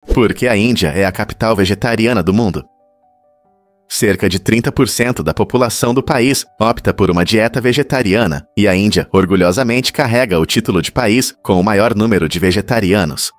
Porque a Índia é a capital vegetariana do mundo. Cerca de 30% da população do país opta por uma dieta vegetariana, e a Índia orgulhosamente carrega o título de país com o maior número de vegetarianos.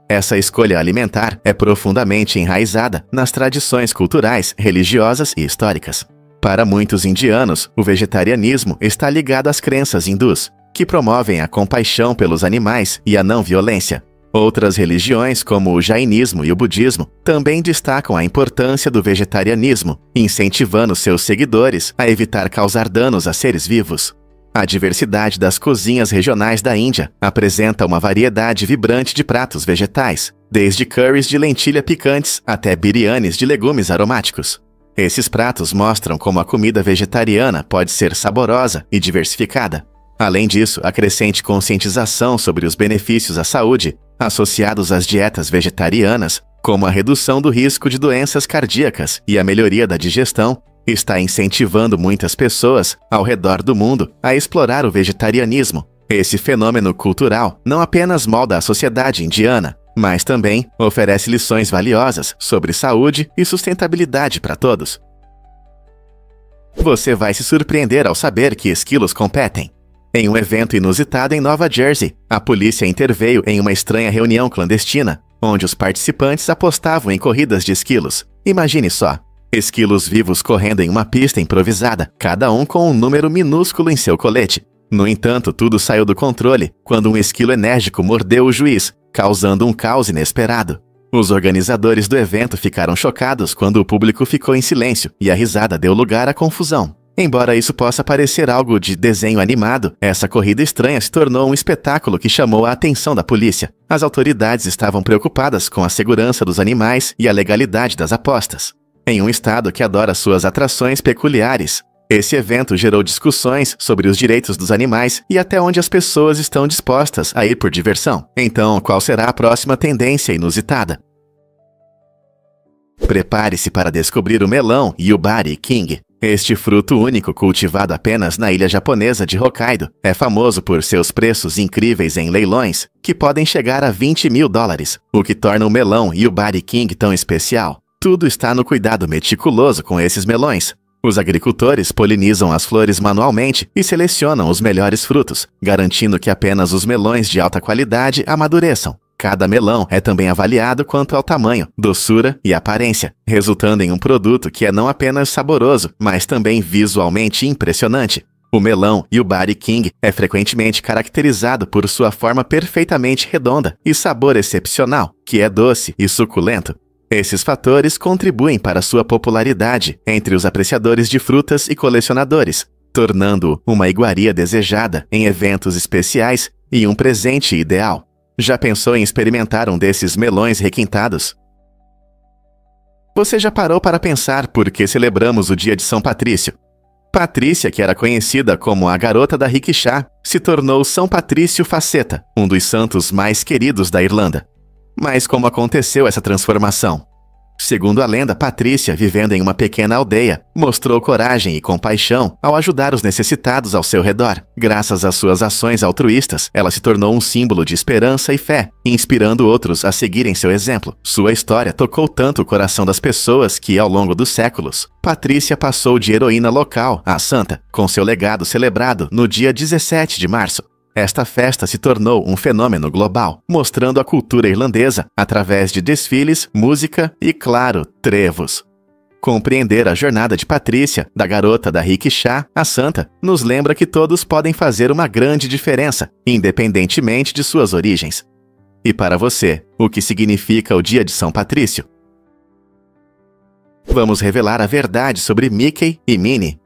Essa escolha alimentar é profundamente enraizada nas tradições culturais, religiosas e históricas. Para muitos indianos, o vegetarianismo está ligado às crenças hindus, que promovem a compaixão pelos animais e a não-violência. Outras religiões, como o jainismo e o budismo, também destacam a importância do vegetarianismo, incentivando seus seguidores a evitar causar danos a seres vivos. A diversidade das cozinhas regionais da Índia apresenta uma variedade vibrante de pratos vegetais, desde curries de lentilha picantes até biryanis de legumes aromáticos. Esses pratos mostram como a comida vegetariana pode ser saborosa e diversificada. Além disso, a crescente conscientização sobre os benefícios à saúde associados às dietas vegetarianas, como a redução do risco de doenças cardíacas e a melhoria da digestão, está incentivando muitas pessoas ao redor do mundo a explorar o vegetarianismo. Esse fenômeno cultural não apenas molda a sociedade indiana, mas também oferece lições valiosas sobre saúde e sustentabilidade para todos. Você vai se surpreender ao saber que esquilos competem. Em um evento inusitado em Nova Jersey, a polícia interveio em uma estranha reunião clandestina, onde os participantes apostavam em corridas de esquilos. Imagine só, esquilos vivos correndo em uma pista improvisada, cada um com um número minúsculo em seu colete. No entanto, tudo saiu do controle quando um esquilo enérgico mordeu o juiz, causando um caos inesperado. Os organizadores do evento ficaram chocados quando o público ficou em silêncio e a risada deu lugar à confusão. Embora isso possa parecer algo de desenho animado, essa corrida estranha se tornou um espetáculo que chamou a atenção da polícia. As autoridades estavam preocupadas com a segurança dos animais e a legalidade das apostas. Em um estado que adora suas atrações peculiares, esse evento gerou discussões sobre os direitos dos animais e até onde as pessoas estão dispostas a ir por diversão. Então, qual será a próxima tendência inusitada? Prepare-se para descobrir o melão Yubari King. Este fruto único cultivado apenas na ilha japonesa de Hokkaido é famoso por seus preços incríveis em leilões, que podem chegar a $20.000, o que torna o melão Yubari King tão especial. Tudo está no cuidado meticuloso com esses melões. Os agricultores polinizam as flores manualmente e selecionam os melhores frutos, garantindo que apenas os melões de alta qualidade amadureçam. Cada melão é também avaliado quanto ao tamanho, doçura e aparência, resultando em um produto que é não apenas saboroso, mas também visualmente impressionante. O melão Yubari King é frequentemente caracterizado por sua forma perfeitamente redonda e sabor excepcional, que é doce e suculento. Esses fatores contribuem para sua popularidade entre os apreciadores de frutas e colecionadores, tornando-o uma iguaria desejada em eventos especiais e um presente ideal. Já pensou em experimentar um desses melões requintados? Você já parou para pensar por que celebramos o dia de São Patrício? Patrícia, que era conhecida como a garota da rickshaw, se tornou São Patrício Faceta, um dos santos mais queridos da Irlanda. Mas como aconteceu essa transformação? Segundo a lenda, Patrícia, vivendo em uma pequena aldeia, mostrou coragem e compaixão ao ajudar os necessitados ao seu redor. Graças às suas ações altruístas, ela se tornou um símbolo de esperança e fé, inspirando outros a seguirem seu exemplo. Sua história tocou tanto o coração das pessoas que, ao longo dos séculos, Patrícia passou de heroína local a santa, com seu legado celebrado no dia 17 de março. Esta festa se tornou um fenômeno global, mostrando a cultura irlandesa através de desfiles, música e, claro, trevos. Compreender a jornada de Patrícia, da garota da rickshaw à santa, nos lembra que todos podem fazer uma grande diferença, independentemente de suas origens. E para você, o que significa o Dia de São Patrício? Vamos revelar a verdade sobre Mickey e Minnie.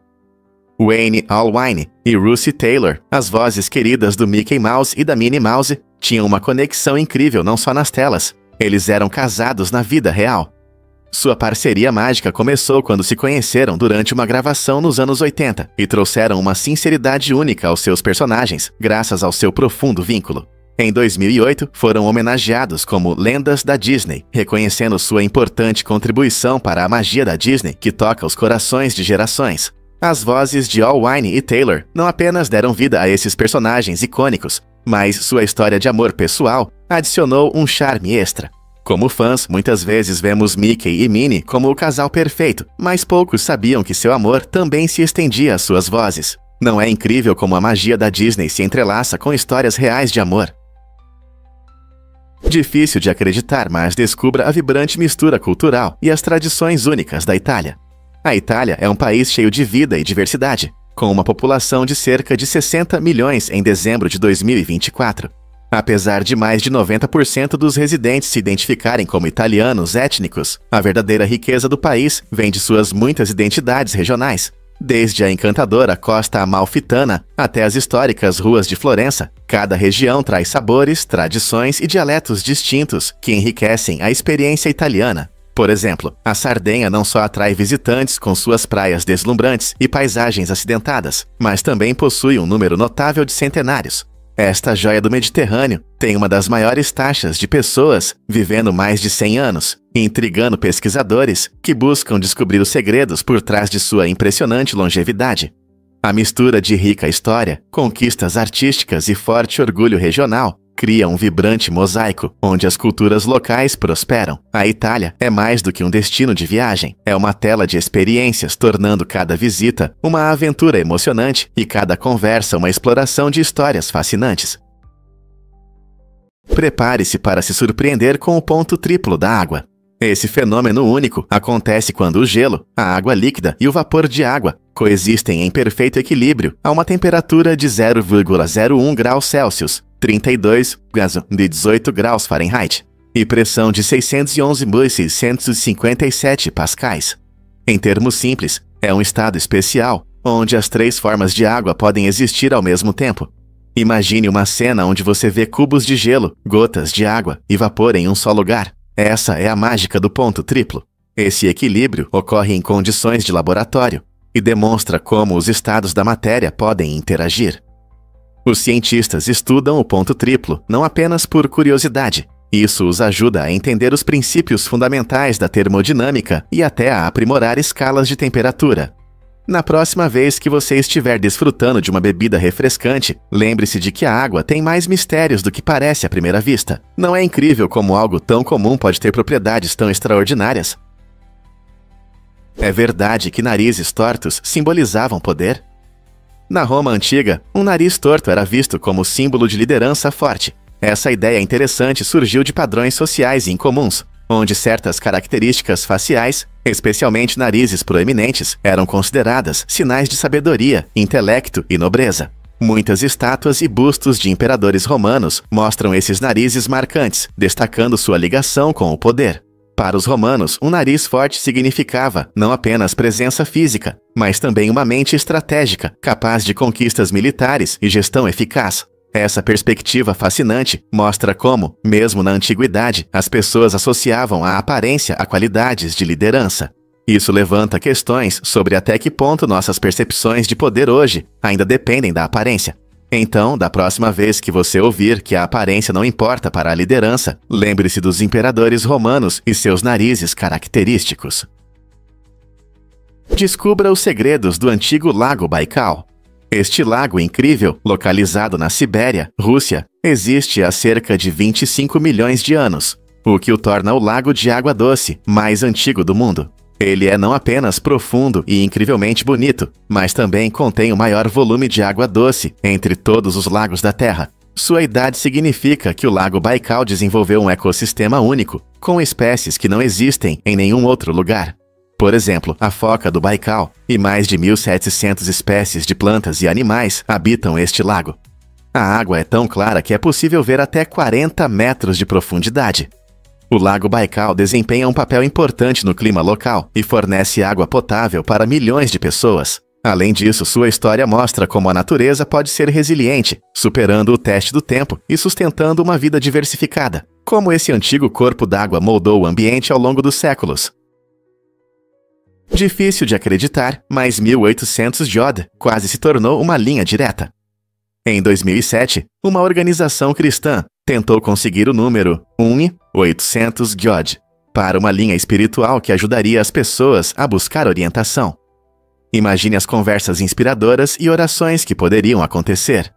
Wayne Allwine e Russi Taylor, as vozes queridas do Mickey Mouse e da Minnie Mouse, tinham uma conexão incrível não só nas telas, eles eram casados na vida real. Sua parceria mágica começou quando se conheceram durante uma gravação nos anos 80 e trouxeram uma sinceridade única aos seus personagens, graças ao seu profundo vínculo. Em 2008, foram homenageados como lendas da Disney, reconhecendo sua importante contribuição para a magia da Disney que toca os corações de gerações. As vozes de Allwine e Taylor não apenas deram vida a esses personagens icônicos, mas sua história de amor pessoal adicionou um charme extra. Como fãs, muitas vezes vemos Mickey e Minnie como o casal perfeito, mas poucos sabiam que seu amor também se estendia às suas vozes. Não é incrível como a magia da Disney se entrelaça com histórias reais de amor? Difícil de acreditar, mas descubra a vibrante mistura cultural e as tradições únicas da Itália. A Itália é um país cheio de vida e diversidade, com uma população de cerca de 60 milhões em dezembro de 2024. Apesar de mais de 90% dos residentes se identificarem como italianos étnicos, a verdadeira riqueza do país vem de suas muitas identidades regionais. Desde a encantadora Costa Amalfitana até as históricas ruas de Florença, cada região traz sabores, tradições e dialetos distintos que enriquecem a experiência italiana. Por exemplo, a Sardenha não só atrai visitantes com suas praias deslumbrantes e paisagens acidentadas, mas também possui um número notável de centenários. Esta joia do Mediterrâneo tem uma das maiores taxas de pessoas vivendo mais de 100 anos, intrigando pesquisadores que buscam descobrir os segredos por trás de sua impressionante longevidade. A mistura de rica história, conquistas artísticas e forte orgulho regional cria um vibrante mosaico, onde as culturas locais prosperam. A Itália é mais do que um destino de viagem, é uma tela de experiências, tornando cada visita uma aventura emocionante e cada conversa uma exploração de histórias fascinantes. Prepare-se para se surpreender com o ponto triplo da água. Esse fenômeno único acontece quando o gelo, a água líquida e o vapor de água coexistem em perfeito equilíbrio a uma temperatura de 0,01 graus Celsius, 18 graus Fahrenheit, e pressão de 611.657 pascais. Em termos simples, é um estado especial, onde as três formas de água podem existir ao mesmo tempo. Imagine uma cena onde você vê cubos de gelo, gotas de água e vapor em um só lugar. Essa é a mágica do ponto triplo. Esse equilíbrio ocorre em condições de laboratório e demonstra como os estados da matéria podem interagir. Os cientistas estudam o ponto triplo não apenas por curiosidade. Isso os ajuda a entender os princípios fundamentais da termodinâmica e até a aprimorar escalas de temperatura. Na próxima vez que você estiver desfrutando de uma bebida refrescante, lembre-se de que a água tem mais mistérios do que parece à primeira vista. Não é incrível como algo tão comum pode ter propriedades tão extraordinárias? É verdade que narizes tortos simbolizavam poder? Na Roma antiga, um nariz torto era visto como símbolo de liderança forte. Essa ideia interessante surgiu de padrões sociais incomuns, onde certas características faciais, especialmente narizes proeminentes, eram consideradas sinais de sabedoria, intelecto e nobreza. Muitas estátuas e bustos de imperadores romanos mostram esses narizes marcantes, destacando sua ligação com o poder. Para os romanos, um nariz forte significava não apenas presença física, mas também uma mente estratégica, capaz de conquistas militares e gestão eficaz. Essa perspectiva fascinante mostra como, mesmo na antiguidade, as pessoas associavam a aparência a qualidades de liderança. Isso levanta questões sobre até que ponto nossas percepções de poder hoje ainda dependem da aparência. Então, da próxima vez que você ouvir que a aparência não importa para a liderança, lembre-se dos imperadores romanos e seus narizes característicos. Descubra os segredos do antigo Lago Baikal. Este lago incrível, localizado na Sibéria, Rússia, existe há cerca de 25 milhões de anos, o que o torna o lago de água doce mais antigo do mundo. Ele é não apenas profundo e incrivelmente bonito, mas também contém o maior volume de água doce entre todos os lagos da Terra. Sua idade significa que o Lago Baikal desenvolveu um ecossistema único, com espécies que não existem em nenhum outro lugar. Por exemplo, a foca do Baikal e mais de 1.700 espécies de plantas e animais habitam este lago. A água é tão clara que é possível ver até 40 metros de profundidade. O Lago Baikal desempenha um papel importante no clima local e fornece água potável para milhões de pessoas. Além disso, sua história mostra como a natureza pode ser resiliente, superando o teste do tempo e sustentando uma vida diversificada. Como esse antigo corpo d'água moldou o ambiente ao longo dos séculos. Difícil de acreditar, mas 1800 Jod quase se tornou uma linha direta. Em 2007, uma organização cristã tentou conseguir o número 1.800 Jod para uma linha espiritual que ajudaria as pessoas a buscar orientação. Imagine as conversas inspiradoras e orações que poderiam acontecer.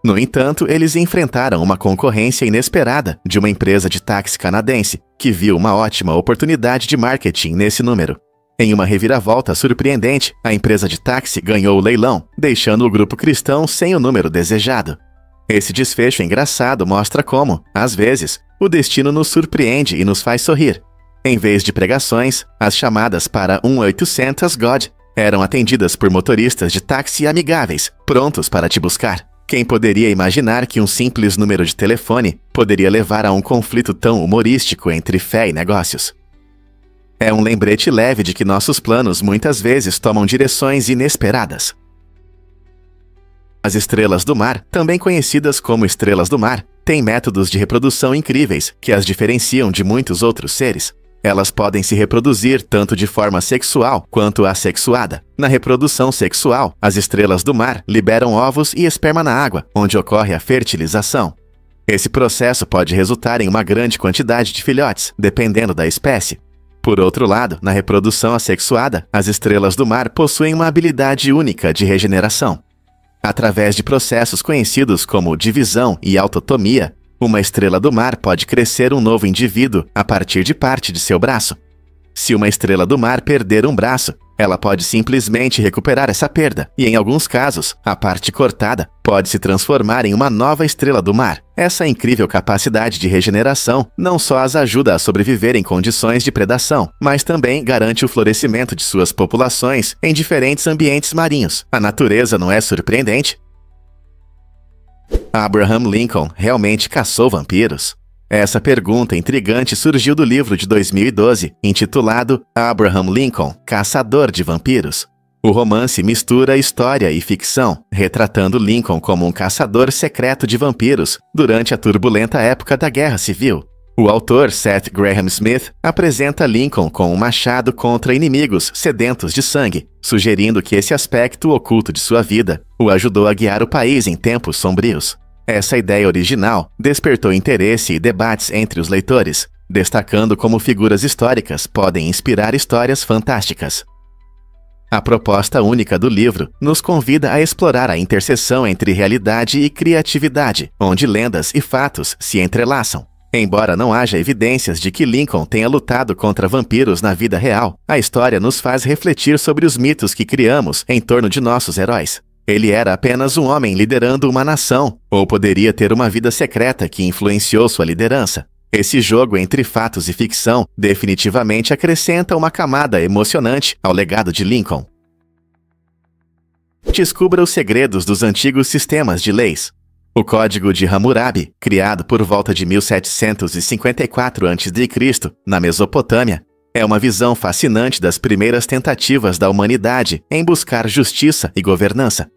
No entanto, eles enfrentaram uma concorrência inesperada de uma empresa de táxi canadense, que viu uma ótima oportunidade de marketing nesse número. Em uma reviravolta surpreendente, a empresa de táxi ganhou o leilão, deixando o grupo cristão sem o número desejado. Esse desfecho engraçado mostra como, às vezes, o destino nos surpreende e nos faz sorrir. Em vez de pregações, as chamadas para 1-800-GOD eram atendidas por motoristas de táxi amigáveis, prontos para te buscar. Quem poderia imaginar que um simples número de telefone poderia levar a um conflito tão humorístico entre fé e negócios? É um lembrete leve de que nossos planos muitas vezes tomam direções inesperadas. As estrelas do mar, também conhecidas como estrelas do mar, têm métodos de reprodução incríveis que as diferenciam de muitos outros seres. Elas podem se reproduzir tanto de forma sexual quanto assexuada. Na reprodução sexual, as estrelas do mar liberam ovos e esperma na água, onde ocorre a fertilização. Esse processo pode resultar em uma grande quantidade de filhotes, dependendo da espécie. Por outro lado, na reprodução assexuada, as estrelas do mar possuem uma habilidade única de regeneração. Através de processos conhecidos como divisão e autotomia, uma estrela do mar pode crescer um novo indivíduo a partir de parte de seu braço. Se uma estrela do mar perder um braço, ela pode simplesmente recuperar essa perda, e em alguns casos, a parte cortada pode se transformar em uma nova estrela do mar. Essa incrível capacidade de regeneração não só as ajuda a sobreviver em condições de predação, mas também garante o florescimento de suas populações em diferentes ambientes marinhos. A natureza não é surpreendente? Abraham Lincoln realmente caçou vampiros? Essa pergunta intrigante surgiu do livro de 2012, intitulado Abraham Lincoln, Caçador de Vampiros. O romance mistura história e ficção, retratando Lincoln como um caçador secreto de vampiros durante a turbulenta época da Guerra Civil. O autor Seth Graham Smith apresenta Lincoln com um machado contra inimigos sedentos de sangue, sugerindo que esse aspecto oculto de sua vida o ajudou a guiar o país em tempos sombrios. Essa ideia original despertou interesse e debates entre os leitores, destacando como figuras históricas podem inspirar histórias fantásticas. A proposta única do livro nos convida a explorar a interseção entre realidade e criatividade, onde lendas e fatos se entrelaçam. Embora não haja evidências de que Lincoln tenha lutado contra vampiros na vida real, a história nos faz refletir sobre os mitos que criamos em torno de nossos heróis. Ele era apenas um homem liderando uma nação, ou poderia ter uma vida secreta que influenciou sua liderança. Esse jogo entre fatos e ficção definitivamente acrescenta uma camada emocionante ao legado de Lincoln. Descubra os segredos dos antigos sistemas de leis. O Código de Hammurabi, criado por volta de 1754 a.C., na Mesopotâmia, é uma visão fascinante das primeiras tentativas da humanidade em buscar justiça e governança.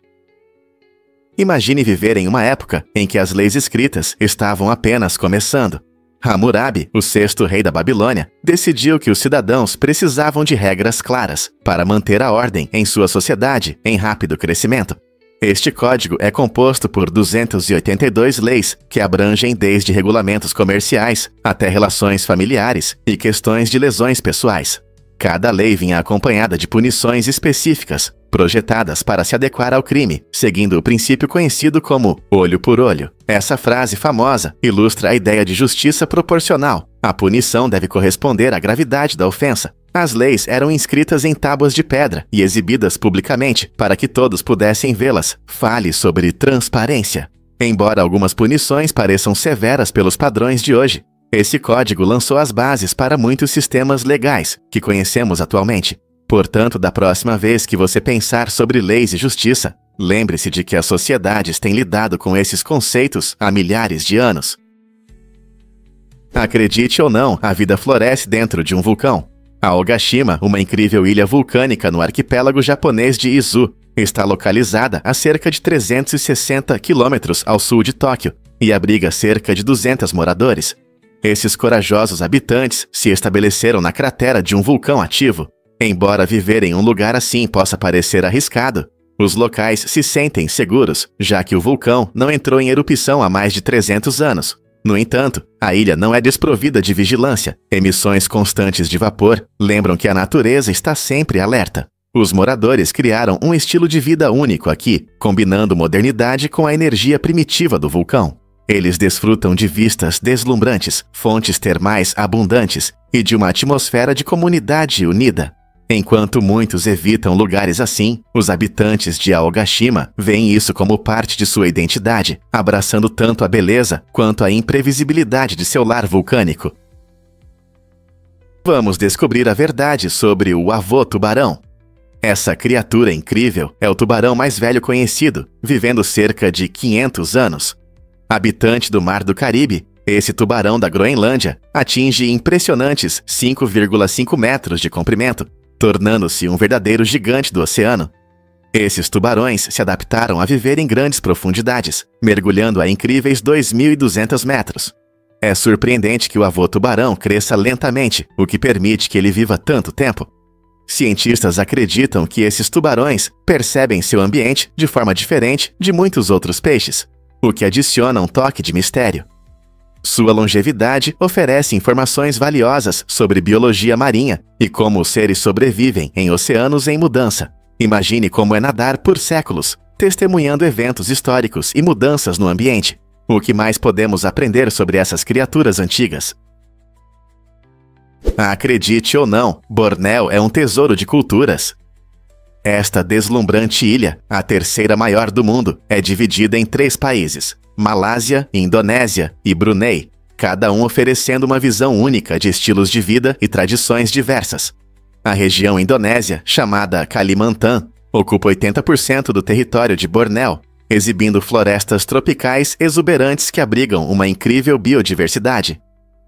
Imagine viver em uma época em que as leis escritas estavam apenas começando. Hammurabi, o sexto rei da Babilônia, decidiu que os cidadãos precisavam de regras claras para manter a ordem em sua sociedade em rápido crescimento. Este código é composto por 282 leis que abrangem desde regulamentos comerciais até relações familiares e questões de lesões pessoais. Cada lei vinha acompanhada de punições específicas, projetadas para se adequar ao crime, seguindo o princípio conhecido como olho por olho. Essa frase famosa ilustra a ideia de justiça proporcional. A punição deve corresponder à gravidade da ofensa. As leis eram inscritas em tábuas de pedra e exibidas publicamente para que todos pudessem vê-las. Fale sobre transparência. Embora algumas punições pareçam severas pelos padrões de hoje, esse código lançou as bases para muitos sistemas legais que conhecemos atualmente. Portanto, da próxima vez que você pensar sobre leis e justiça, lembre-se de que as sociedades têm lidado com esses conceitos há milhares de anos. Acredite ou não, a vida floresce dentro de um vulcão. A Ogashima, uma incrível ilha vulcânica no arquipélago japonês de Izu, está localizada a cerca de 360 quilômetros ao sul de Tóquio e abriga cerca de 200 moradores. Esses corajosos habitantes se estabeleceram na cratera de um vulcão ativo. Embora viver em um lugar assim possa parecer arriscado, os locais se sentem seguros, já que o vulcão não entrou em erupção há mais de 300 anos. No entanto, a ilha não é desprovida de vigilância. Emissões constantes de vapor lembram que a natureza está sempre alerta. Os moradores criaram um estilo de vida único aqui, combinando modernidade com a energia primitiva do vulcão. Eles desfrutam de vistas deslumbrantes, fontes termais abundantes e de uma atmosfera de comunidade unida. Enquanto muitos evitam lugares assim, os habitantes de Aogashima veem isso como parte de sua identidade, abraçando tanto a beleza quanto a imprevisibilidade de seu lar vulcânico. Vamos descobrir a verdade sobre o avô tubarão. Essa criatura incrível é o tubarão mais velho conhecido, vivendo cerca de 500 anos. Habitante do Mar do Caribe, esse tubarão da Groenlândia atinge impressionantes 5,5 metros de comprimento, tornando-se um verdadeiro gigante do oceano. Esses tubarões se adaptaram a viver em grandes profundidades, mergulhando a incríveis 2.200 metros. É surpreendente que o avô tubarão cresça lentamente, o que permite que ele viva tanto tempo. Cientistas acreditam que esses tubarões percebem seu ambiente de forma diferente de muitos outros peixes, o que adiciona um toque de mistério. Sua longevidade oferece informações valiosas sobre biologia marinha e como os seres sobrevivem em oceanos em mudança. Imagine como é nadar por séculos, testemunhando eventos históricos e mudanças no ambiente. O que mais podemos aprender sobre essas criaturas antigas? Acredite ou não, Bornéu é um tesouro de culturas. Esta deslumbrante ilha, a terceira maior do mundo, é dividida em 3 países: Malásia, Indonésia e Brunei, cada um oferecendo uma visão única de estilos de vida e tradições diversas. A região indonésia, chamada Kalimantan, ocupa 80% do território de Bornéu, exibindo florestas tropicais exuberantes que abrigam uma incrível biodiversidade.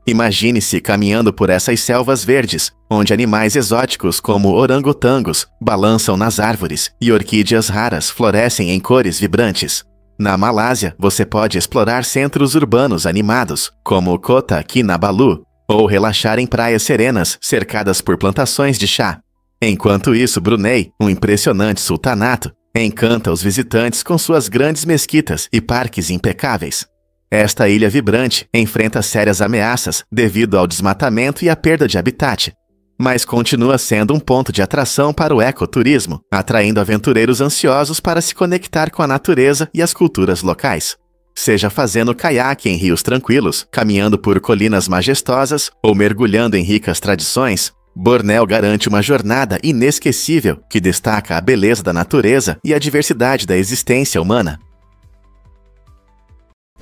Imagine-se caminhando por essas selvas verdes, onde animais exóticos como orangotangos balançam nas árvores e orquídeas raras florescem em cores vibrantes. Na Malásia, você pode explorar centros urbanos animados, como Kota Kinabalu, ou relaxar em praias serenas cercadas por plantações de chá. Enquanto isso, Brunei, um impressionante sultanato, encanta os visitantes com suas grandes mesquitas e parques impecáveis. Esta ilha vibrante enfrenta sérias ameaças devido ao desmatamento e à perda de habitat, mas continua sendo um ponto de atração para o ecoturismo, atraindo aventureiros ansiosos para se conectar com a natureza e as culturas locais. Seja fazendo caiaque em rios tranquilos, caminhando por colinas majestosas ou mergulhando em ricas tradições, Bornéu garante uma jornada inesquecível que destaca a beleza da natureza e a diversidade da existência humana.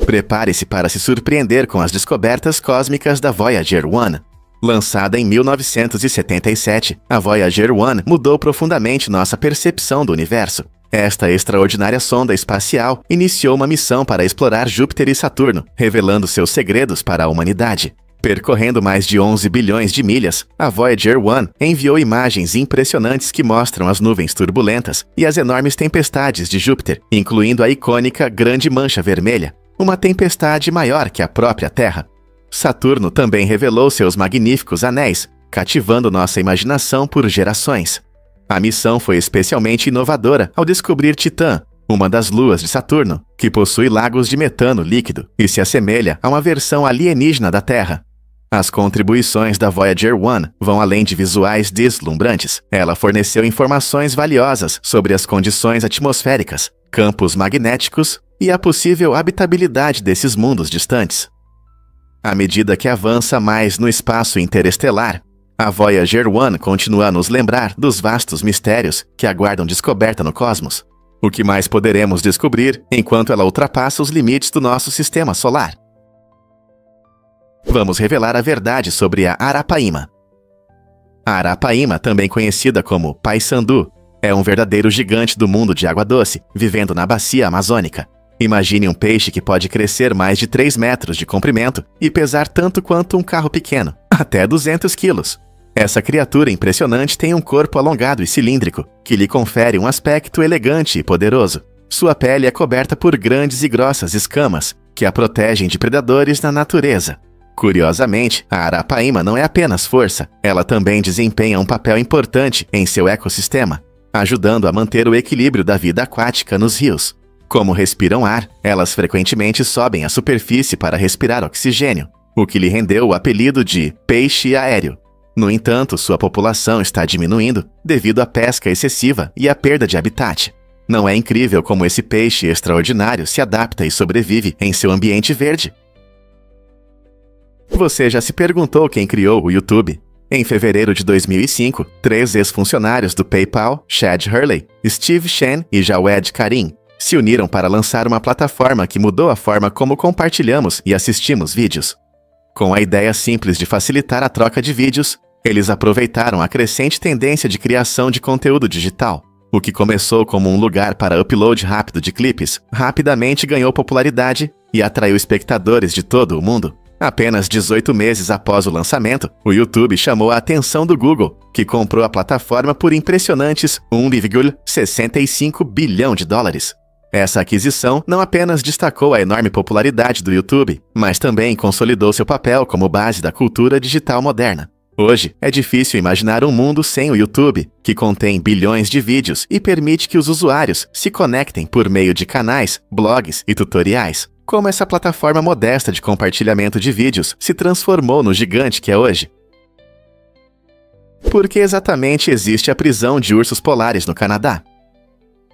Prepare-se para se surpreender com as descobertas cósmicas da Voyager 1. Lançada em 1977, a Voyager 1 mudou profundamente nossa percepção do universo. Esta extraordinária sonda espacial iniciou uma missão para explorar Júpiter e Saturno, revelando seus segredos para a humanidade. Percorrendo mais de 11 bilhões de milhas, a Voyager 1 enviou imagens impressionantes que mostram as nuvens turbulentas e as enormes tempestades de Júpiter, incluindo a icônica Grande Mancha Vermelha, uma tempestade maior que a própria Terra. Saturno também revelou seus magníficos anéis, cativando nossa imaginação por gerações. A missão foi especialmente inovadora ao descobrir Titã, uma das luas de Saturno, que possui lagos de metano líquido e se assemelha a uma versão alienígena da Terra. As contribuições da Voyager 1 vão além de visuais deslumbrantes. Ela forneceu informações valiosas sobre as condições atmosféricas, campos magnéticos e a possível habitabilidade desses mundos distantes. À medida que avança mais no espaço interestelar, a Voyager 1 continua a nos lembrar dos vastos mistérios que aguardam descoberta no cosmos. O que mais poderemos descobrir enquanto ela ultrapassa os limites do nosso sistema solar? Vamos revelar a verdade sobre a Arapaima. A Arapaima, também conhecida como Paysandu, é um verdadeiro gigante do mundo de água doce, vivendo na bacia amazônica. Imagine um peixe que pode crescer mais de 3 metros de comprimento e pesar tanto quanto um carro pequeno, até 200 quilos. Essa criatura impressionante tem um corpo alongado e cilíndrico, que lhe confere um aspecto elegante e poderoso. Sua pele é coberta por grandes e grossas escamas, que a protegem de predadores na natureza. Curiosamente, a Arapaima não é apenas força, ela também desempenha um papel importante em seu ecossistema, ajudando a manter o equilíbrio da vida aquática nos rios. Como respiram ar, elas frequentemente sobem à superfície para respirar oxigênio, o que lhe rendeu o apelido de peixe aéreo. No entanto, sua população está diminuindo devido à pesca excessiva e à perda de habitat. Não é incrível como esse peixe extraordinário se adapta e sobrevive em seu ambiente verde? Você já se perguntou quem criou o YouTube? Em fevereiro de 2005, 3 ex-funcionários do PayPal, Chad Hurley, Steve Chen e Jawed Karim, se uniram para lançar uma plataforma que mudou a forma como compartilhamos e assistimos vídeos. Com a ideia simples de facilitar a troca de vídeos, eles aproveitaram a crescente tendência de criação de conteúdo digital. O que começou como um lugar para upload rápido de clipes, rapidamente ganhou popularidade e atraiu espectadores de todo o mundo. Apenas 18 meses após o lançamento, o YouTube chamou a atenção do Google, que comprou a plataforma por impressionantes 1,65 bilhão de dólares. Essa aquisição não apenas destacou a enorme popularidade do YouTube, mas também consolidou seu papel como base da cultura digital moderna. Hoje, é difícil imaginar um mundo sem o YouTube, que contém bilhões de vídeos e permite que os usuários se conectem por meio de canais, blogs e tutoriais. Como essa plataforma modesta de compartilhamento de vídeos se transformou no gigante que é hoje? Por que exatamente existe a prisão de ursos polares no Canadá?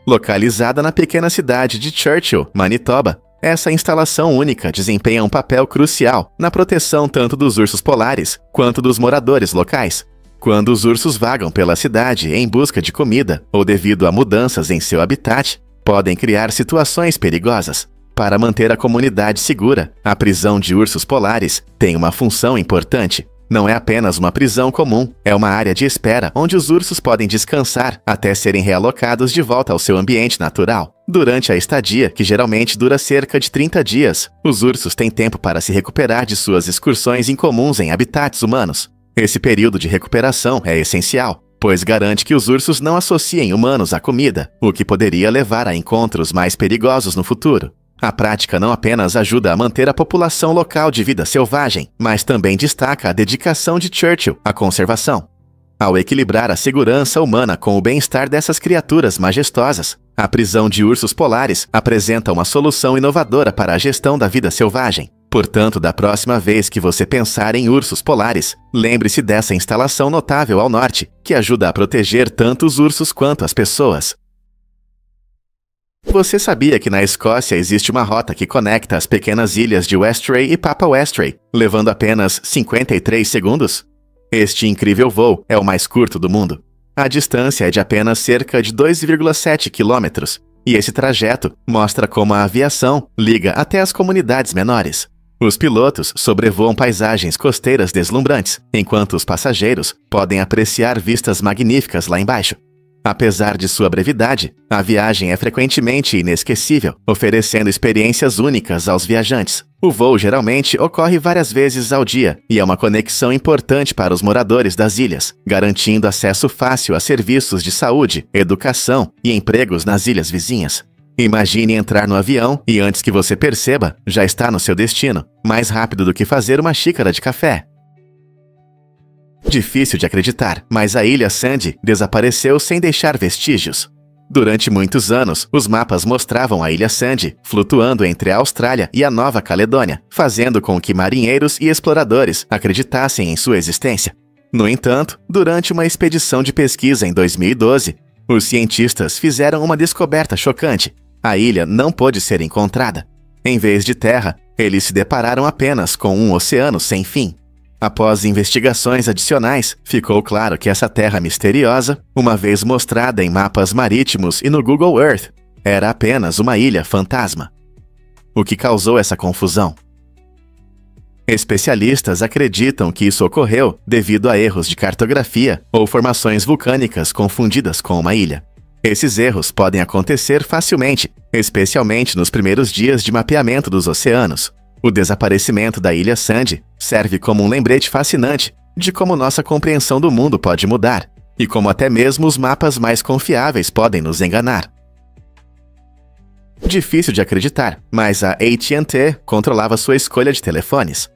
Localizada na pequena cidade de Churchill, Manitoba, essa instalação única desempenha um papel crucial na proteção tanto dos ursos polares quanto dos moradores locais. Quando os ursos vagam pela cidade em busca de comida ou devido a mudanças em seu habitat, podem criar situações perigosas. Para manter a comunidade segura, a prisão de ursos polares tem uma função importante. Não é apenas uma prisão comum, é uma área de espera onde os ursos podem descansar até serem realocados de volta ao seu ambiente natural. Durante a estadia, que geralmente dura cerca de 30 dias, os ursos têm tempo para se recuperar de suas excursões incomuns em habitats humanos. Esse período de recuperação é essencial, pois garante que os ursos não associem humanos à comida, o que poderia levar a encontros mais perigosos no futuro. A prática não apenas ajuda a manter a população local de vida selvagem, mas também destaca a dedicação de Churchill à conservação. Ao equilibrar a segurança humana com o bem-estar dessas criaturas majestosas, a prisão de ursos polares apresenta uma solução inovadora para a gestão da vida selvagem. Portanto, da próxima vez que você pensar em ursos polares, lembre-se dessa instalação notável ao norte, que ajuda a proteger tanto os ursos quanto as pessoas. Você sabia que na Escócia existe uma rota que conecta as pequenas ilhas de Westray e Papa Westray, levando apenas 53 segundos? Este incrível voo é o mais curto do mundo. A distância é de apenas cerca de 2,7 quilômetros, e esse trajeto mostra como a aviação liga até as comunidades menores. Os pilotos sobrevoam paisagens costeiras deslumbrantes, enquanto os passageiros podem apreciar vistas magníficas lá embaixo. Apesar de sua brevidade, a viagem é frequentemente inesquecível, oferecendo experiências únicas aos viajantes. O voo geralmente ocorre várias vezes ao dia e é uma conexão importante para os moradores das ilhas, garantindo acesso fácil a serviços de saúde, educação e empregos nas ilhas vizinhas. Imagine entrar no avião e antes que você perceba, já está no seu destino, mais rápido do que fazer uma xícara de café. Difícil de acreditar, mas a Ilha Sandy desapareceu sem deixar vestígios. Durante muitos anos, os mapas mostravam a Ilha Sandy flutuando entre a Austrália e a Nova Caledônia, fazendo com que marinheiros e exploradores acreditassem em sua existência. No entanto, durante uma expedição de pesquisa em 2012, os cientistas fizeram uma descoberta chocante. A ilha não pôde ser encontrada. Em vez de terra, eles se depararam apenas com um oceano sem fim. Após investigações adicionais, ficou claro que essa terra misteriosa, uma vez mostrada em mapas marítimos e no Google Earth, era apenas uma ilha fantasma. O que causou essa confusão? Especialistas acreditam que isso ocorreu devido a erros de cartografia ou formações vulcânicas confundidas com uma ilha. Esses erros podem acontecer facilmente, especialmente nos primeiros dias de mapeamento dos oceanos. O desaparecimento da Ilha Sandy serve como um lembrete fascinante de como nossa compreensão do mundo pode mudar e como até mesmo os mapas mais confiáveis podem nos enganar. Difícil de acreditar, mas a AT&T controlava sua escolha de telefones.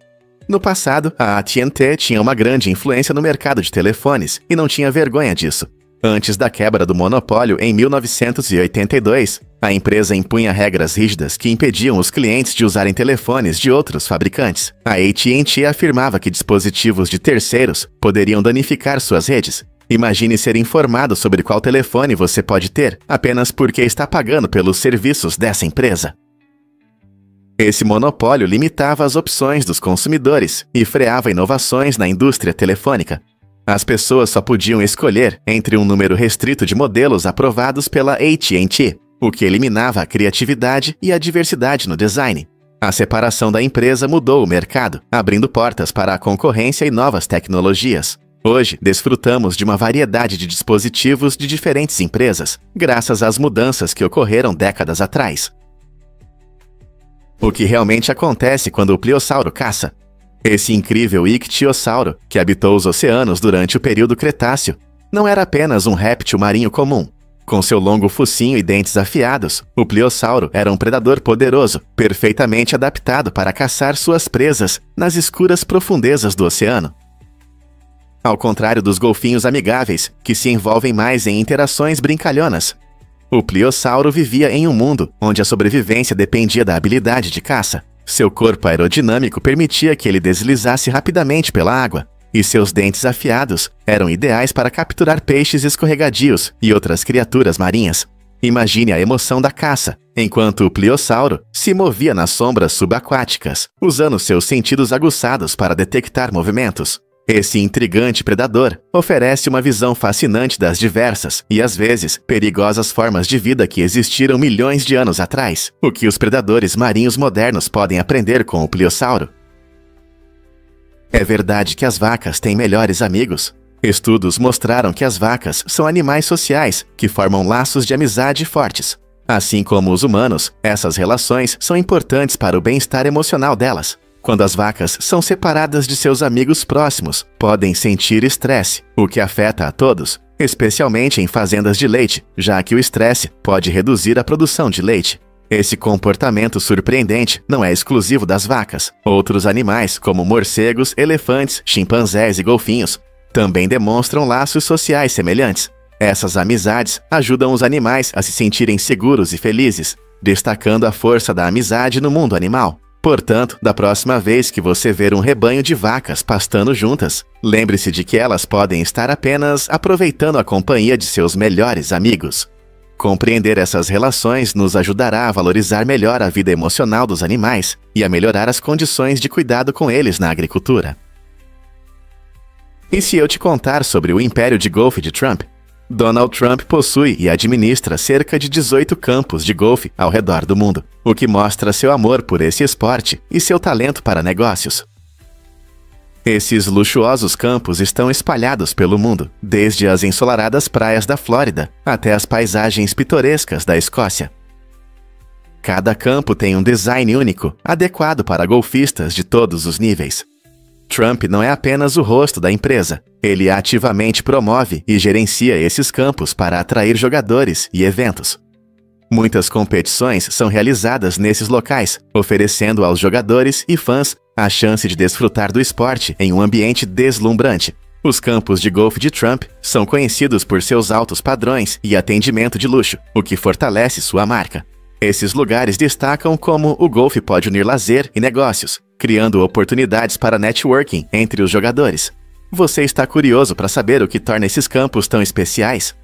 No passado, a AT&T tinha uma grande influência no mercado de telefones e não tinha vergonha disso. Antes da quebra do monopólio em 1982, a empresa impunha regras rígidas que impediam os clientes de usarem telefones de outros fabricantes. A AT&T afirmava que dispositivos de terceiros poderiam danificar suas redes, Imagine ser informado sobre qual telefone você pode ter apenas porque está pagando pelos serviços dessa empresa. Esse monopólio limitava as opções dos consumidores e freava inovações na indústria telefônica. As pessoas só podiam escolher entre um número restrito de modelos aprovados pela AT&T, o que eliminava a criatividade e a diversidade no design. A separação da empresa mudou o mercado, abrindo portas para a concorrência e novas tecnologias. Hoje, desfrutamos de uma variedade de dispositivos de diferentes empresas, graças às mudanças que ocorreram décadas atrás. O que realmente acontece quando o pliossauro caça? Esse incrível ictiossauro, que habitou os oceanos durante o período Cretáceo, não era apenas um réptil marinho comum. Com seu longo focinho e dentes afiados, o pliossauro era um predador poderoso, perfeitamente adaptado para caçar suas presas nas escuras profundezas do oceano. Ao contrário dos golfinhos amigáveis, que se envolvem mais em interações brincalhonas, o pliossauro vivia em um mundo onde a sobrevivência dependia da habilidade de caça. Seu corpo aerodinâmico permitia que ele deslizasse rapidamente pela água, e seus dentes afiados eram ideais para capturar peixes escorregadios e outras criaturas marinhas. Imagine a emoção da caça, enquanto o pliossauro se movia nas sombras subaquáticas, usando seus sentidos aguçados para detectar movimentos. Esse intrigante predador oferece uma visão fascinante das diversas e, às vezes, perigosas formas de vida que existiram milhões de anos atrás, o que os predadores marinhos modernos podem aprender com o pliossauro. É verdade que as vacas têm melhores amigos. Estudos mostraram que as vacas são animais sociais que formam laços de amizade fortes. Assim como os humanos, essas relações são importantes para o bem-estar emocional delas. Quando as vacas são separadas de seus amigos próximos, podem sentir estresse, o que afeta a todos, especialmente em fazendas de leite, já que o estresse pode reduzir a produção de leite. Esse comportamento surpreendente não é exclusivo das vacas. Outros animais, como morcegos, elefantes, chimpanzés e golfinhos, também demonstram laços sociais semelhantes. Essas amizades ajudam os animais a se sentirem seguros e felizes, destacando a força da amizade no mundo animal. Portanto, da próxima vez que você ver um rebanho de vacas pastando juntas, lembre-se de que elas podem estar apenas aproveitando a companhia de seus melhores amigos. Compreender essas relações nos ajudará a valorizar melhor a vida emocional dos animais e a melhorar as condições de cuidado com eles na agricultura. E se eu te contar sobre o império de golfe de Trump? Donald Trump possui e administra cerca de 18 campos de golfe ao redor do mundo, o que mostra seu amor por esse esporte e seu talento para negócios. Esses luxuosos campos estão espalhados pelo mundo, desde as ensolaradas praias da Flórida até as paisagens pitorescas da Escócia. Cada campo tem um design único, adequado para golfistas de todos os níveis. Trump não é apenas o rosto da empresa, ele ativamente promove e gerencia esses campos para atrair jogadores e eventos. Muitas competições são realizadas nesses locais, oferecendo aos jogadores e fãs a chance de desfrutar do esporte em um ambiente deslumbrante. Os campos de golfe de Trump são conhecidos por seus altos padrões e atendimento de luxo, o que fortalece sua marca. Esses lugares destacam como o golfe pode unir lazer e negócios, criando oportunidades para networking entre os jogadores. Você está curioso para saber o que torna esses campos tão especiais?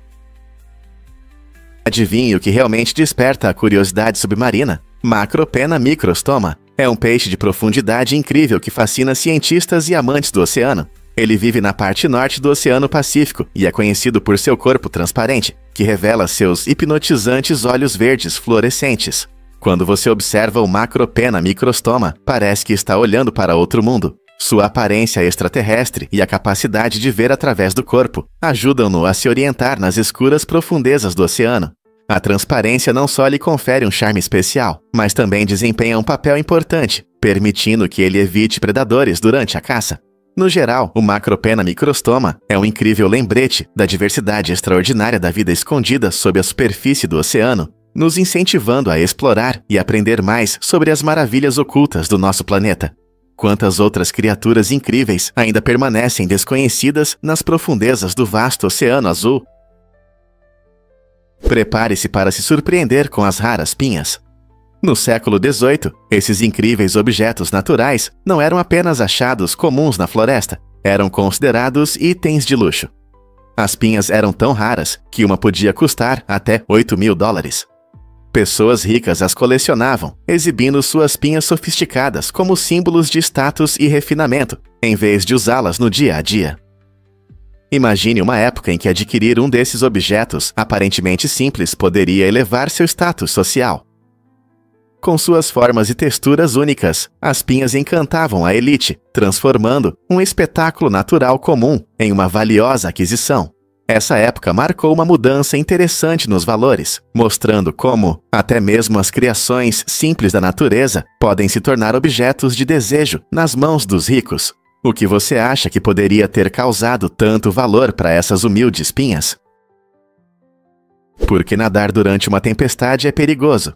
Adivinhe o que realmente desperta a curiosidade submarina? Macropena microstoma é um peixe de profundidade incrível que fascina cientistas e amantes do oceano. Ele vive na parte norte do Oceano Pacífico e é conhecido por seu corpo transparente, que revela seus hipnotizantes olhos verdes fluorescentes. Quando você observa o Macropena microstoma, parece que está olhando para outro mundo. Sua aparência extraterrestre e a capacidade de ver através do corpo ajudam-no a se orientar nas escuras profundezas do oceano. A transparência não só lhe confere um charme especial, mas também desempenha um papel importante, permitindo que ele evite predadores durante a caça. No geral, o Macropena microstoma é um incrível lembrete da diversidade extraordinária da vida escondida sob a superfície do oceano, nos incentivando a explorar e aprender mais sobre as maravilhas ocultas do nosso planeta. Quantas outras criaturas incríveis ainda permanecem desconhecidas nas profundezas do vasto oceano azul? Prepare-se para se surpreender com as raras pinhas. No século XVIII, esses incríveis objetos naturais não eram apenas achados comuns na floresta, eram considerados itens de luxo. As pinhas eram tão raras que uma podia custar até $8.000. Pessoas ricas as colecionavam, exibindo suas pinhas sofisticadas como símbolos de status e refinamento, em vez de usá-las no dia a dia. Imagine uma época em que adquirir um desses objetos aparentemente simples poderia elevar seu status social. Com suas formas e texturas únicas, as pinhas encantavam a elite, transformando um espetáculo natural comum em uma valiosa aquisição. Essa época marcou uma mudança interessante nos valores, mostrando como até mesmo as criações simples da natureza podem se tornar objetos de desejo nas mãos dos ricos. O que você acha que poderia ter causado tanto valor para essas humildes pinhas? Porque nadar durante uma tempestade é perigoso.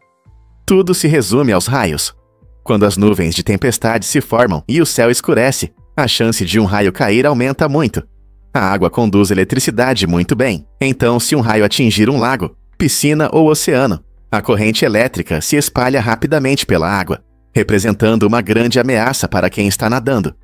Tudo se resume aos raios. Quando as nuvens de tempestade se formam e o céu escurece, a chance de um raio cair aumenta muito. A água conduz eletricidade muito bem, então se um raio atingir um lago, piscina ou oceano, a corrente elétrica se espalha rapidamente pela água, representando uma grande ameaça para quem está nadando.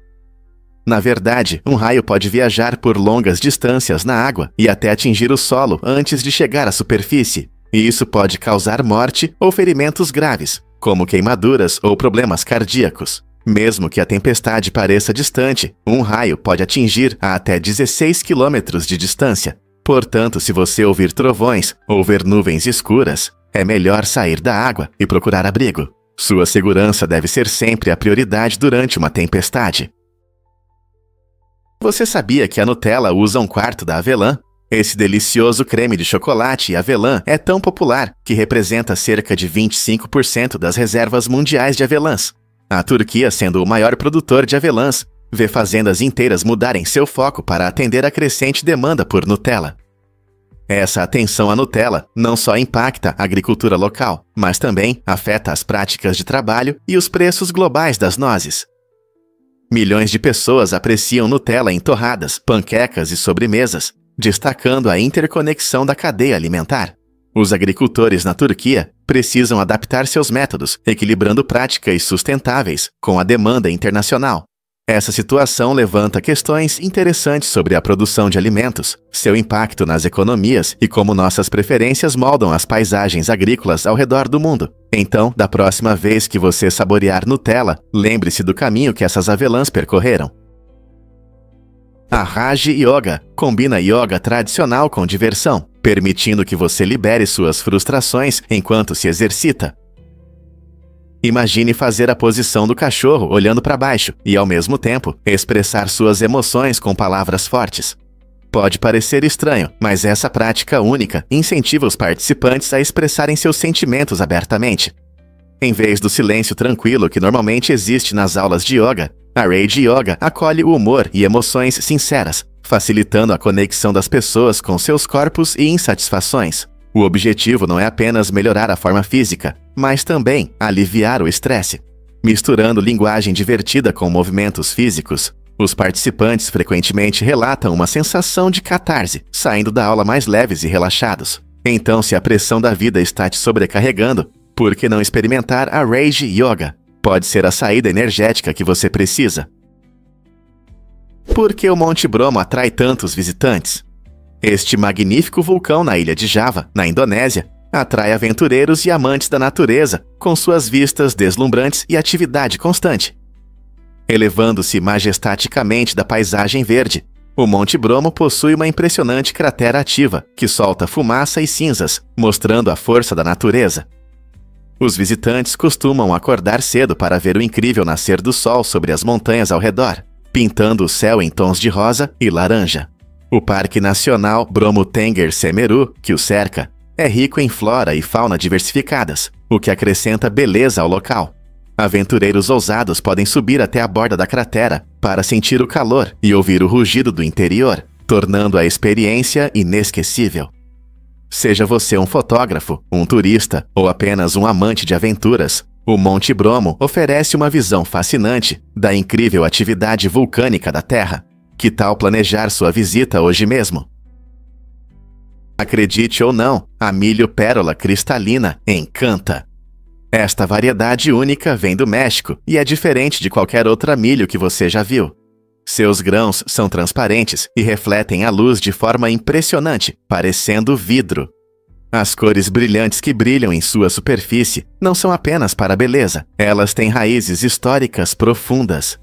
Na verdade, um raio pode viajar por longas distâncias na água e até atingir o solo antes de chegar à superfície, e isso pode causar morte ou ferimentos graves, como queimaduras ou problemas cardíacos. Mesmo que a tempestade pareça distante, um raio pode atingir a até 16 quilômetros de distância. Portanto, se você ouvir trovões ou ver nuvens escuras, é melhor sair da água e procurar abrigo. Sua segurança deve ser sempre a prioridade durante uma tempestade. Você sabia que a Nutella usa um quarto da avelã? Esse delicioso creme de chocolate e avelã é tão popular que representa cerca de 25% das reservas mundiais de avelãs. A Turquia, sendo o maior produtor de avelãs, vê fazendas inteiras mudarem seu foco para atender a crescente demanda por Nutella. Essa atenção à Nutella não só impacta a agricultura local, mas também afeta as práticas de trabalho e os preços globais das nozes. Milhões de pessoas apreciam Nutella em torradas, panquecas e sobremesas, destacando a interconexão da cadeia alimentar. Os agricultores na Turquia precisam adaptar seus métodos, equilibrando práticas sustentáveis com a demanda internacional. Essa situação levanta questões interessantes sobre a produção de alimentos, seu impacto nas economias e como nossas preferências moldam as paisagens agrícolas ao redor do mundo. Então, da próxima vez que você saborear Nutella, lembre-se do caminho que essas avelãs percorreram. A Raja Yoga combina yoga tradicional com diversão, permitindo que você libere suas frustrações enquanto se exercita. Imagine fazer a posição do cachorro olhando para baixo e, ao mesmo tempo, expressar suas emoções com palavras fortes. Pode parecer estranho, mas essa prática única incentiva os participantes a expressarem seus sentimentos abertamente. Em vez do silêncio tranquilo que normalmente existe nas aulas de yoga, a Raja Yoga acolhe o humor e emoções sinceras, facilitando a conexão das pessoas com seus corpos e insatisfações. O objetivo não é apenas melhorar a forma física, mas também aliviar o estresse. Misturando linguagem divertida com movimentos físicos, os participantes frequentemente relatam uma sensação de catarse, saindo da aula mais leves e relaxados. Então, se a pressão da vida está te sobrecarregando, por que não experimentar a Raja Yoga? Pode ser a saída energética que você precisa. Por que o Monte Bromo atrai tantos visitantes? Este magnífico vulcão na ilha de Java, na Indonésia, atrai aventureiros e amantes da natureza com suas vistas deslumbrantes e atividade constante. Elevando-se majestaticamente da paisagem verde, o Monte Bromo possui uma impressionante cratera ativa que solta fumaça e cinzas, mostrando a força da natureza. Os visitantes costumam acordar cedo para ver o incrível nascer do sol sobre as montanhas ao redor, pintando o céu em tons de rosa e laranja. O Parque Nacional Bromo Tengger Semeru, que o cerca, é rico em flora e fauna diversificadas, o que acrescenta beleza ao local. Aventureiros ousados podem subir até a borda da cratera para sentir o calor e ouvir o rugido do interior, tornando a experiência inesquecível. Seja você um fotógrafo, um turista ou apenas um amante de aventuras, o Monte Bromo oferece uma visão fascinante da incrível atividade vulcânica da Terra. Que tal planejar sua visita hoje mesmo? Acredite ou não, a milho pérola cristalina encanta. Esta variedade única vem do México e é diferente de qualquer outra milho que você já viu. Seus grãos são transparentes e refletem a luz de forma impressionante, parecendo vidro. As cores brilhantes que brilham em sua superfície não são apenas para a beleza, elas têm raízes históricas profundas.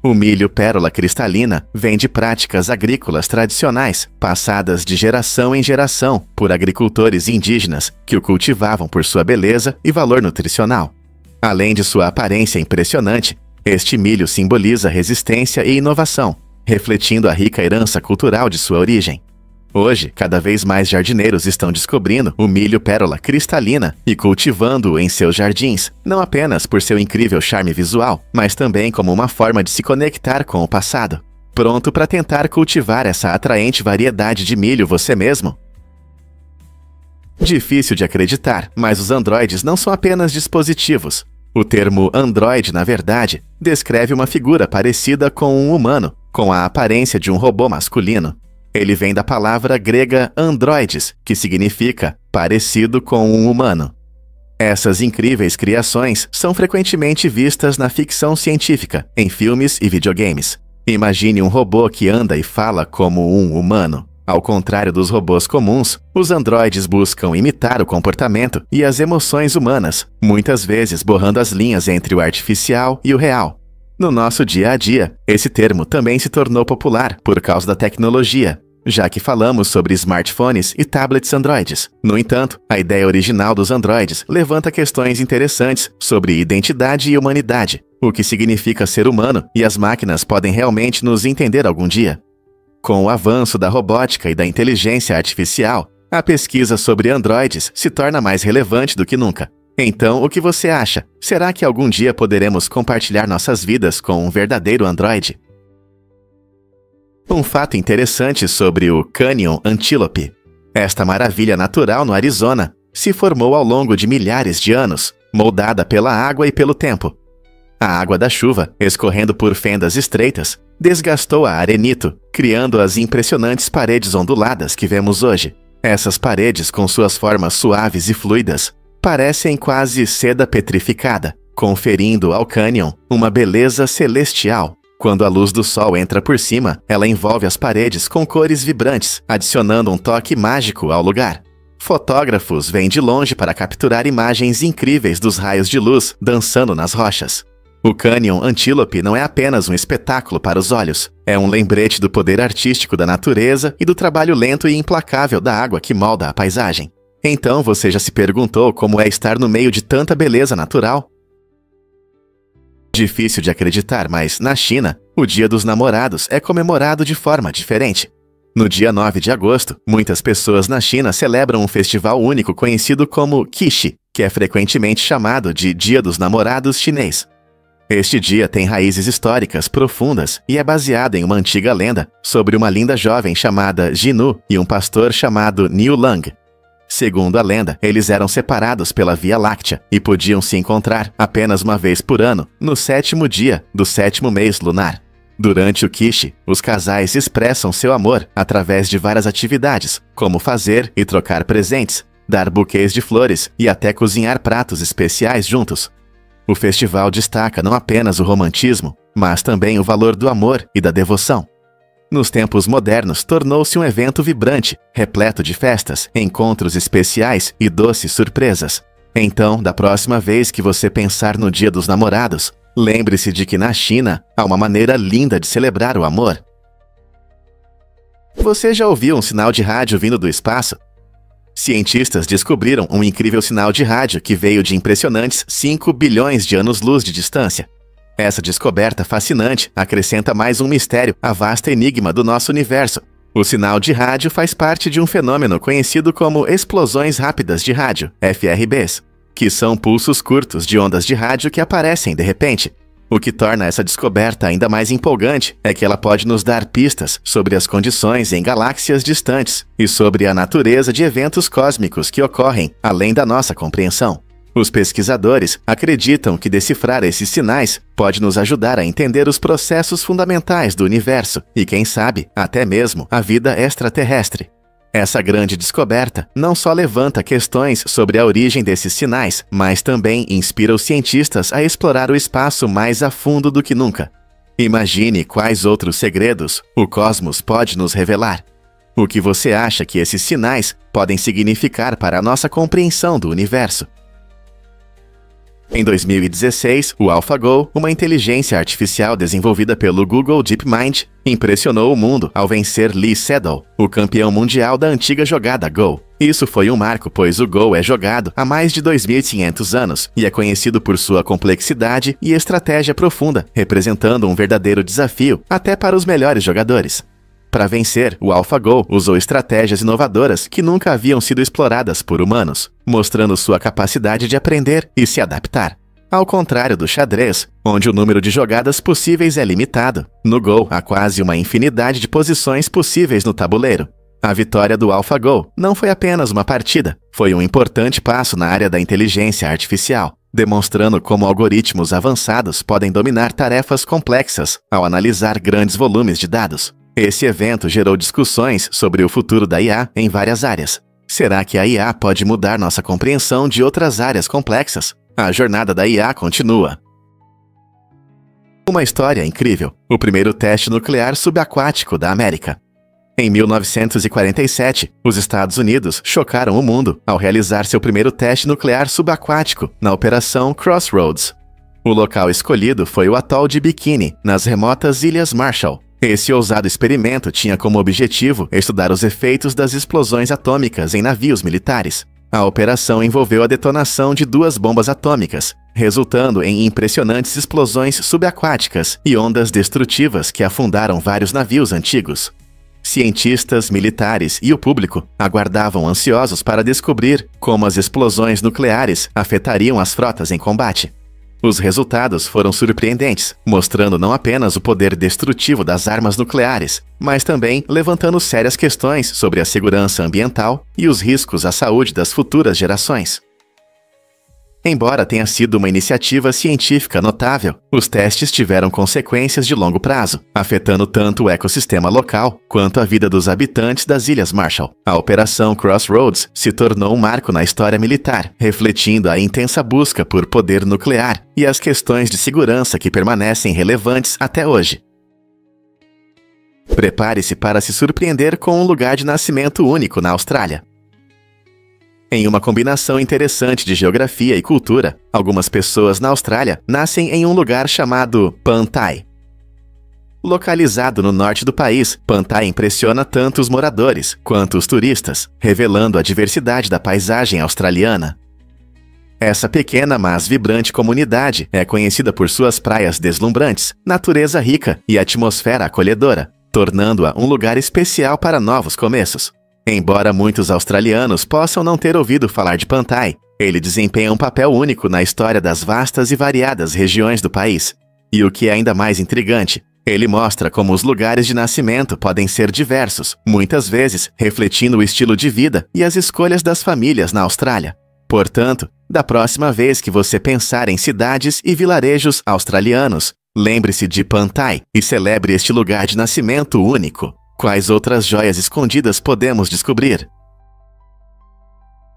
O milho pérola cristalina vem de práticas agrícolas tradicionais, passadas de geração em geração por agricultores indígenas que o cultivavam por sua beleza e valor nutricional. Além de sua aparência impressionante, este milho simboliza resistência e inovação, refletindo a rica herança cultural de sua origem. Hoje, cada vez mais jardineiros estão descobrindo o milho pérola cristalina e cultivando-o em seus jardins, não apenas por seu incrível charme visual, mas também como uma forma de se conectar com o passado. Pronto para tentar cultivar essa atraente variedade de milho você mesmo? Difícil de acreditar, mas os androides não são apenas dispositivos. O termo androide, na verdade, descreve uma figura parecida com um humano, com a aparência de um robô masculino. Ele vem da palavra grega androides, que significa parecido com um humano. Essas incríveis criações são frequentemente vistas na ficção científica, em filmes e videogames. Imagine um robô que anda e fala como um humano. Ao contrário dos robôs comuns, os androides buscam imitar o comportamento e as emoções humanas, muitas vezes borrando as linhas entre o artificial e o real. No nosso dia a dia, esse termo também se tornou popular por causa da tecnologia, já que falamos sobre smartphones e tablets androides. No entanto, a ideia original dos androides levanta questões interessantes sobre identidade e humanidade, o que significa ser humano e as máquinas podem realmente nos entender algum dia. Com o avanço da robótica e da inteligência artificial, a pesquisa sobre androides se torna mais relevante do que nunca. Então, o que você acha? Será que algum dia poderemos compartilhar nossas vidas com um verdadeiro androide? Um fato interessante sobre o Canyon Antelope. Esta maravilha natural no Arizona se formou ao longo de milhares de anos, moldada pela água e pelo tempo. A água da chuva, escorrendo por fendas estreitas, desgastou a arenito, criando as impressionantes paredes onduladas que vemos hoje. Essas paredes, com suas formas suaves e fluidas, parecem quase seda petrificada, conferindo ao cânion uma beleza celestial. Quando a luz do sol entra por cima, ela envolve as paredes com cores vibrantes, adicionando um toque mágico ao lugar. Fotógrafos vêm de longe para capturar imagens incríveis dos raios de luz dançando nas rochas. O Canyon Antelope não é apenas um espetáculo para os olhos, é um lembrete do poder artístico da natureza e do trabalho lento e implacável da água que molda a paisagem. Então você já se perguntou como é estar no meio de tanta beleza natural? Difícil de acreditar, mas na China, o Dia dos Namorados é comemorado de forma diferente. No dia 9 de agosto, muitas pessoas na China celebram um festival único conhecido como Qixi, que é frequentemente chamado de Dia dos Namorados chinês. Este dia tem raízes históricas profundas e é baseado em uma antiga lenda sobre uma linda jovem chamada Jinu e um pastor chamado Niu Lang. Segundo a lenda, eles eram separados pela Via Láctea e podiam se encontrar apenas uma vez por ano, no 7º dia do 7º mês lunar. Durante o Qixi, os casais expressam seu amor através de várias atividades, como fazer e trocar presentes, dar buquês de flores e até cozinhar pratos especiais juntos. O festival destaca não apenas o romantismo, mas também o valor do amor e da devoção. Nos tempos modernos, tornou-se um evento vibrante, repleto de festas, encontros especiais e doces surpresas. Então, da próxima vez que você pensar no Dia dos Namorados, lembre-se de que na China há uma maneira linda de celebrar o amor. Você já ouviu um sinal de rádio vindo do espaço? Cientistas descobriram um incrível sinal de rádio que veio de impressionantes 5 bilhões de anos-luz de distância. Essa descoberta fascinante acrescenta mais um mistério à vasta enigma do nosso universo. O sinal de rádio faz parte de um fenômeno conhecido como explosões rápidas de rádio, FRBs, que são pulsos curtos de ondas de rádio que aparecem de repente. O que torna essa descoberta ainda mais empolgante é que ela pode nos dar pistas sobre as condições em galáxias distantes e sobre a natureza de eventos cósmicos que ocorrem além da nossa compreensão. Os pesquisadores acreditam que decifrar esses sinais pode nos ajudar a entender os processos fundamentais do universo e, quem sabe, até mesmo a vida extraterrestre. Essa grande descoberta não só levanta questões sobre a origem desses sinais, mas também inspira os cientistas a explorar o espaço mais a fundo do que nunca. Imagine quais outros segredos o cosmos pode nos revelar. O que você acha que esses sinais podem significar para a nossa compreensão do universo? Em 2016, o AlphaGo, uma inteligência artificial desenvolvida pelo Google DeepMind, impressionou o mundo ao vencer Lee Sedol, o campeão mundial da antiga jogada Go. Isso foi um marco, pois o Go é jogado há mais de 2.500 anos e é conhecido por sua complexidade e estratégia profunda, representando um verdadeiro desafio até para os melhores jogadores. Para vencer, o AlphaGo usou estratégias inovadoras que nunca haviam sido exploradas por humanos, mostrando sua capacidade de aprender e se adaptar. Ao contrário do xadrez, onde o número de jogadas possíveis é limitado, no Go há quase uma infinidade de posições possíveis no tabuleiro. A vitória do AlphaGo não foi apenas uma partida, foi um importante passo na área da inteligência artificial, demonstrando como algoritmos avançados podem dominar tarefas complexas ao analisar grandes volumes de dados. Esse evento gerou discussões sobre o futuro da IA em várias áreas. Será que a IA pode mudar nossa compreensão de outras áreas complexas? A jornada da IA continua. Uma história incrível. O primeiro teste nuclear subaquático da América. Em 1947, os Estados Unidos chocaram o mundo ao realizar seu primeiro teste nuclear subaquático na Operação Crossroads. O local escolhido foi o atol de Bikini, nas remotas Ilhas Marshall. Esse ousado experimento tinha como objetivo estudar os efeitos das explosões atômicas em navios militares. A operação envolveu a detonação de 2 bombas atômicas, resultando em impressionantes explosões subaquáticas e ondas destrutivas que afundaram vários navios antigos. Cientistas, militares e o público aguardavam ansiosos para descobrir como as explosões nucleares afetariam as frotas em combate. Os resultados foram surpreendentes, mostrando não apenas o poder destrutivo das armas nucleares, mas também levantando sérias questões sobre a segurança ambiental e os riscos à saúde das futuras gerações. Embora tenha sido uma iniciativa científica notável, os testes tiveram consequências de longo prazo, afetando tanto o ecossistema local quanto a vida dos habitantes das Ilhas Marshall. A Operação Crossroads se tornou um marco na história militar, refletindo a intensa busca por poder nuclear e as questões de segurança que permanecem relevantes até hoje. Prepare-se para se surpreender com um lugar de nascimento único na Austrália. Em uma combinação interessante de geografia e cultura, algumas pessoas na Austrália nascem em um lugar chamado Pantai. Localizado no norte do país, Pantai impressiona tanto os moradores quanto os turistas, revelando a diversidade da paisagem australiana. Essa pequena, mas vibrante comunidade é conhecida por suas praias deslumbrantes, natureza rica e atmosfera acolhedora, tornando-a um lugar especial para novos começos. Embora muitos australianos possam não ter ouvido falar de Pantai, ele desempenha um papel único na história das vastas e variadas regiões do país. E o que é ainda mais intrigante, ele mostra como os lugares de nascimento podem ser diversos, muitas vezes refletindo o estilo de vida e as escolhas das famílias na Austrália. Portanto, da próxima vez que você pensar em cidades e vilarejos australianos, lembre-se de Pantai e celebre este lugar de nascimento único. Quais outras joias escondidas podemos descobrir?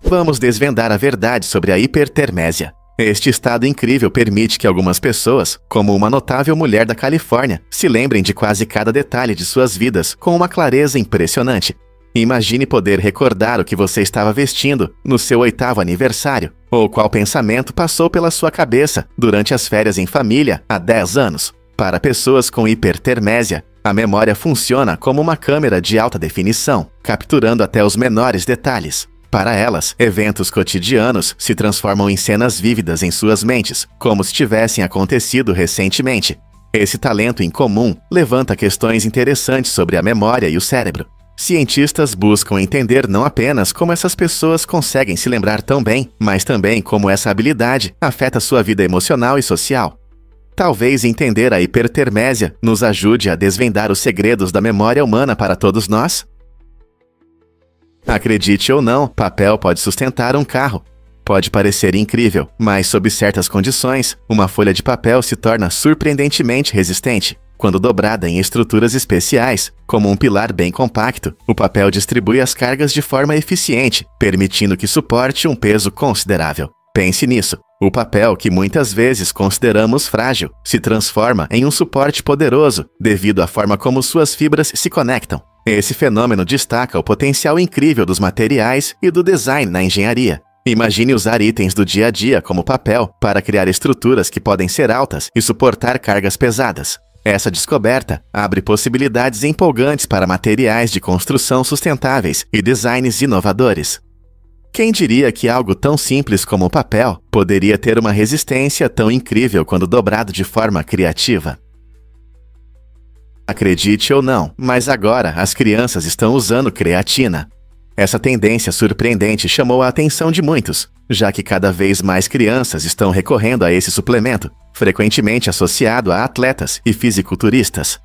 Vamos desvendar a verdade sobre a hipertermésia. Este estado incrível permite que algumas pessoas, como uma notável mulher da Califórnia, se lembrem de quase cada detalhe de suas vidas com uma clareza impressionante. Imagine poder recordar o que você estava vestindo no seu 8º aniversário, ou qual pensamento passou pela sua cabeça durante as férias em família há 10 anos. Para pessoas com hipertermésia, a memória funciona como uma câmera de alta definição, capturando até os menores detalhes. Para elas, eventos cotidianos se transformam em cenas vívidas em suas mentes, como se tivessem acontecido recentemente. Esse talento incomum levanta questões interessantes sobre a memória e o cérebro. Cientistas buscam entender não apenas como essas pessoas conseguem se lembrar tão bem, mas também como essa habilidade afeta sua vida emocional e social. Talvez entender a hipertermésia nos ajude a desvendar os segredos da memória humana para todos nós? Acredite ou não, papel pode sustentar um carro. Pode parecer incrível, mas sob certas condições, uma folha de papel se torna surpreendentemente resistente. Quando dobrada em estruturas especiais, como um pilar bem compacto, o papel distribui as cargas de forma eficiente, permitindo que suporte um peso considerável. Pense nisso. O papel, que muitas vezes consideramos frágil, se transforma em um suporte poderoso devido à forma como suas fibras se conectam. Esse fenômeno destaca o potencial incrível dos materiais e do design na engenharia. Imagine usar itens do dia a dia como papel para criar estruturas que podem ser altas e suportar cargas pesadas. Essa descoberta abre possibilidades empolgantes para materiais de construção sustentáveis e designs inovadores. Quem diria que algo tão simples como o papel poderia ter uma resistência tão incrível quando dobrado de forma criativa? Acredite ou não, mas agora as crianças estão usando creatina. Essa tendência surpreendente chamou a atenção de muitos, já que cada vez mais crianças estão recorrendo a esse suplemento, frequentemente associado a atletas e fisiculturistas.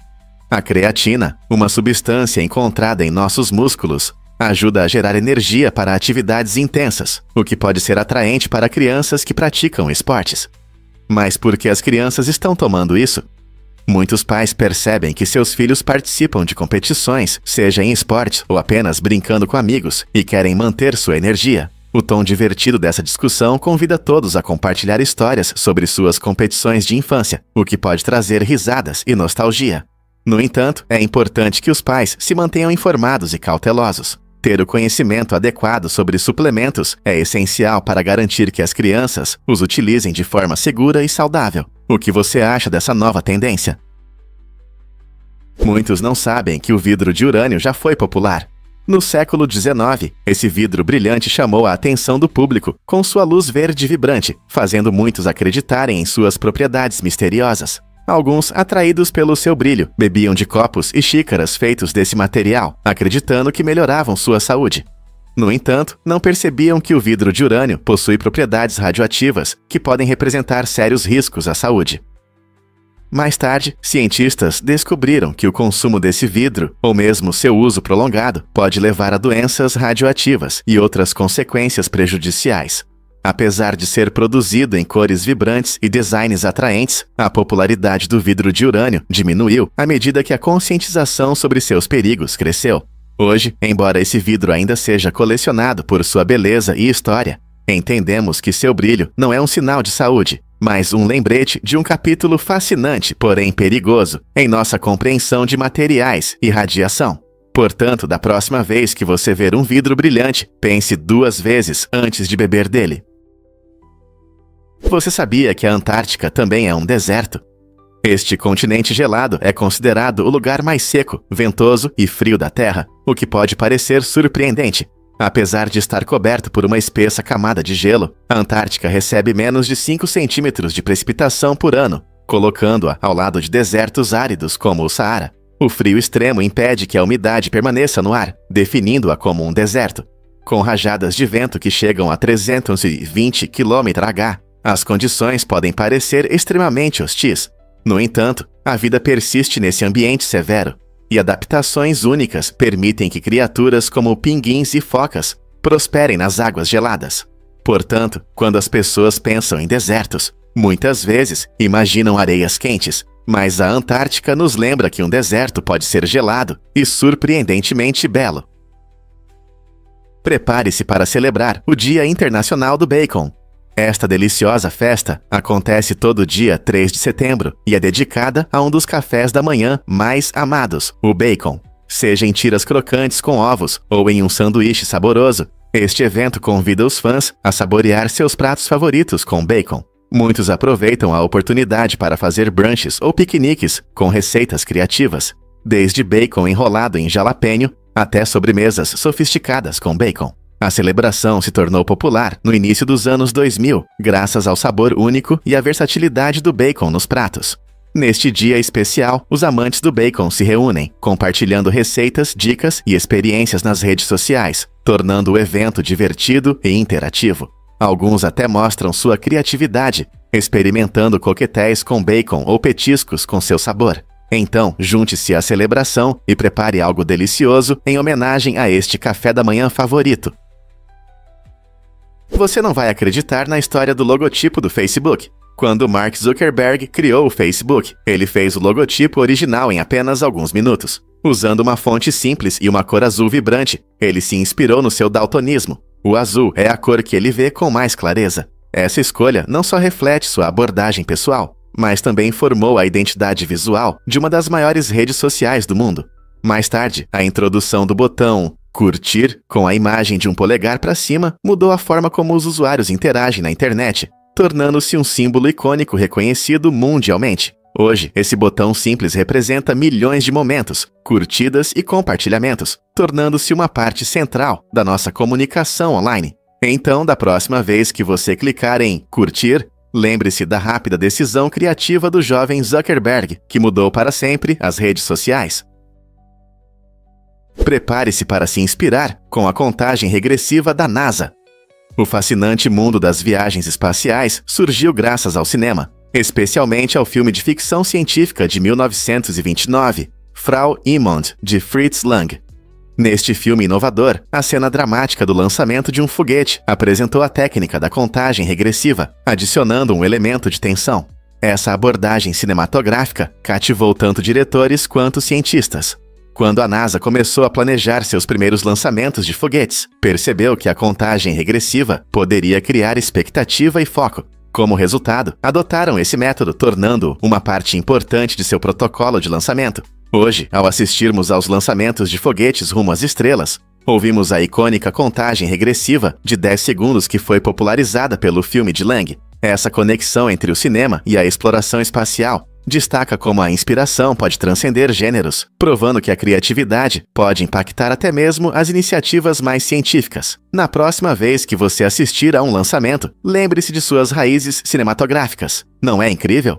A creatina, uma substância encontrada em nossos músculos, ajuda a gerar energia para atividades intensas, o que pode ser atraente para crianças que praticam esportes. Mas por que as crianças estão tomando isso? Muitos pais percebem que seus filhos participam de competições, seja em esportes ou apenas brincando com amigos, e querem manter sua energia. O tom divertido dessa discussão convida todos a compartilhar histórias sobre suas competições de infância, o que pode trazer risadas e nostalgia. No entanto, é importante que os pais se mantenham informados e cautelosos. Ter o conhecimento adequado sobre suplementos é essencial para garantir que as crianças os utilizem de forma segura e saudável. O que você acha dessa nova tendência? Muitos não sabem que o vidro de urânio já foi popular. No século XIX, esse vidro brilhante chamou a atenção do público com sua luz verde vibrante, fazendo muitos acreditarem em suas propriedades misteriosas. Alguns, atraídos pelo seu brilho, bebiam de copos e xícaras feitos desse material, acreditando que melhoravam sua saúde. No entanto, não percebiam que o vidro de urânio possui propriedades radioativas que podem representar sérios riscos à saúde. Mais tarde, cientistas descobriram que o consumo desse vidro, ou mesmo seu uso prolongado, pode levar a doenças radioativas e outras consequências prejudiciais. Apesar de ser produzido em cores vibrantes e designs atraentes, a popularidade do vidro de urânio diminuiu à medida que a conscientização sobre seus perigos cresceu. Hoje, embora esse vidro ainda seja colecionado por sua beleza e história, entendemos que seu brilho não é um sinal de saúde, mas um lembrete de um capítulo fascinante, porém perigoso, em nossa compreensão de materiais e radiação. Portanto, da próxima vez que você ver um vidro brilhante, pense 2 vezes antes de beber dele. Você sabia que a Antártica também é um deserto? Este continente gelado é considerado o lugar mais seco, ventoso e frio da Terra, o que pode parecer surpreendente. Apesar de estar coberto por uma espessa camada de gelo, a Antártica recebe menos de 5 centímetros de precipitação por ano, colocando-a ao lado de desertos áridos como o Saara. O frio extremo impede que a umidade permaneça no ar, definindo-a como um deserto. Com rajadas de vento que chegam a 320 km/h, as condições podem parecer extremamente hostis. No entanto, a vida persiste nesse ambiente severo, e adaptações únicas permitem que criaturas como pinguins e focas prosperem nas águas geladas. Portanto, quando as pessoas pensam em desertos, muitas vezes imaginam areias quentes, mas a Antártica nos lembra que um deserto pode ser gelado e surpreendentemente belo. Prepare-se para celebrar o Dia Internacional do Bacon. Esta deliciosa festa acontece todo dia 3 de setembro e é dedicada a um dos cafés da manhã mais amados, o bacon. Seja em tiras crocantes com ovos ou em um sanduíche saboroso, este evento convida os fãs a saborear seus pratos favoritos com bacon. Muitos aproveitam a oportunidade para fazer brunches ou piqueniques com receitas criativas, desde bacon enrolado em jalapeno até sobremesas sofisticadas com bacon. A celebração se tornou popular no início dos anos 2000, graças ao sabor único e à versatilidade do bacon nos pratos. Neste dia especial, os amantes do bacon se reúnem, compartilhando receitas, dicas e experiências nas redes sociais, tornando o evento divertido e interativo. Alguns até mostram sua criatividade, experimentando coquetéis com bacon ou petiscos com seu sabor. Então, junte-se à celebração e prepare algo delicioso em homenagem a este café da manhã favorito. Você não vai acreditar na história do logotipo do Facebook. Quando Mark Zuckerberg criou o Facebook, ele fez o logotipo original em apenas alguns minutos. Usando uma fonte simples e uma cor azul vibrante, ele se inspirou no seu daltonismo. O azul é a cor que ele vê com mais clareza. Essa escolha não só reflete sua abordagem pessoal, mas também formou a identidade visual de uma das maiores redes sociais do mundo. Mais tarde, a introdução do botão curtir com a imagem de um polegar para cima mudou a forma como os usuários interagem na internet, tornando-se um símbolo icônico reconhecido mundialmente. Hoje, esse botão simples representa milhões de momentos, curtidas e compartilhamentos, tornando-se uma parte central da nossa comunicação online. Então, da próxima vez que você clicar em curtir, lembre-se da rápida decisão criativa do jovem Zuckerberg, que mudou para sempre as redes sociais. Prepare-se para se inspirar com a contagem regressiva da NASA. O fascinante mundo das viagens espaciais surgiu graças ao cinema, especialmente ao filme de ficção científica de 1929, Frau Immond, de Fritz Lang. Neste filme inovador, a cena dramática do lançamento de um foguete apresentou a técnica da contagem regressiva, adicionando um elemento de tensão. Essa abordagem cinematográfica cativou tanto diretores quanto cientistas. Quando a NASA começou a planejar seus primeiros lançamentos de foguetes, percebeu que a contagem regressiva poderia criar expectativa e foco. Como resultado, adotaram esse método, tornando-o uma parte importante de seu protocolo de lançamento. Hoje, ao assistirmos aos lançamentos de foguetes rumo às estrelas, ouvimos a icônica contagem regressiva de 10 segundos que foi popularizada pelo filme de Lang. Essa conexão entre o cinema e a exploração espacial destaca como a inspiração pode transcender gêneros, provando que a criatividade pode impactar até mesmo as iniciativas mais científicas. Na próxima vez que você assistir a um lançamento, lembre-se de suas raízes cinematográficas. Não é incrível?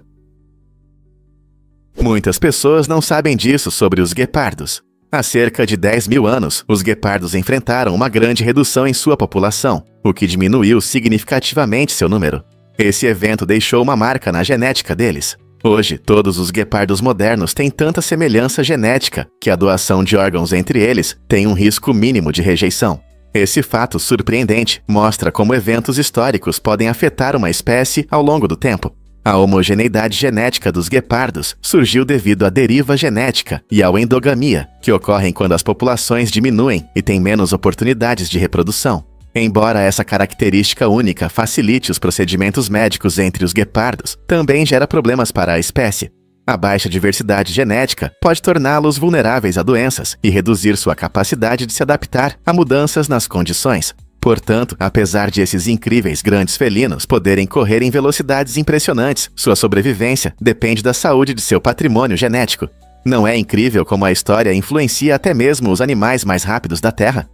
Muitas pessoas não sabem disso sobre os guepardos. Há cerca de 10 mil anos, os guepardos enfrentaram uma grande redução em sua população, o que diminuiu significativamente seu número. Esse evento deixou uma marca na genética deles. Hoje, todos os guepardos modernos têm tanta semelhança genética que a doação de órgãos entre eles tem um risco mínimo de rejeição. Esse fato surpreendente mostra como eventos históricos podem afetar uma espécie ao longo do tempo. A homogeneidade genética dos guepardos surgiu devido à deriva genética e à endogamia, que ocorrem quando as populações diminuem e têm menos oportunidades de reprodução. Embora essa característica única facilite os procedimentos médicos entre os guepardos, também gera problemas para a espécie. A baixa diversidade genética pode torná-los vulneráveis a doenças e reduzir sua capacidade de se adaptar a mudanças nas condições. Portanto, apesar de esses incríveis grandes felinos poderem correr em velocidades impressionantes, sua sobrevivência depende da saúde de seu patrimônio genético. Não é incrível como a história influencia até mesmo os animais mais rápidos da Terra?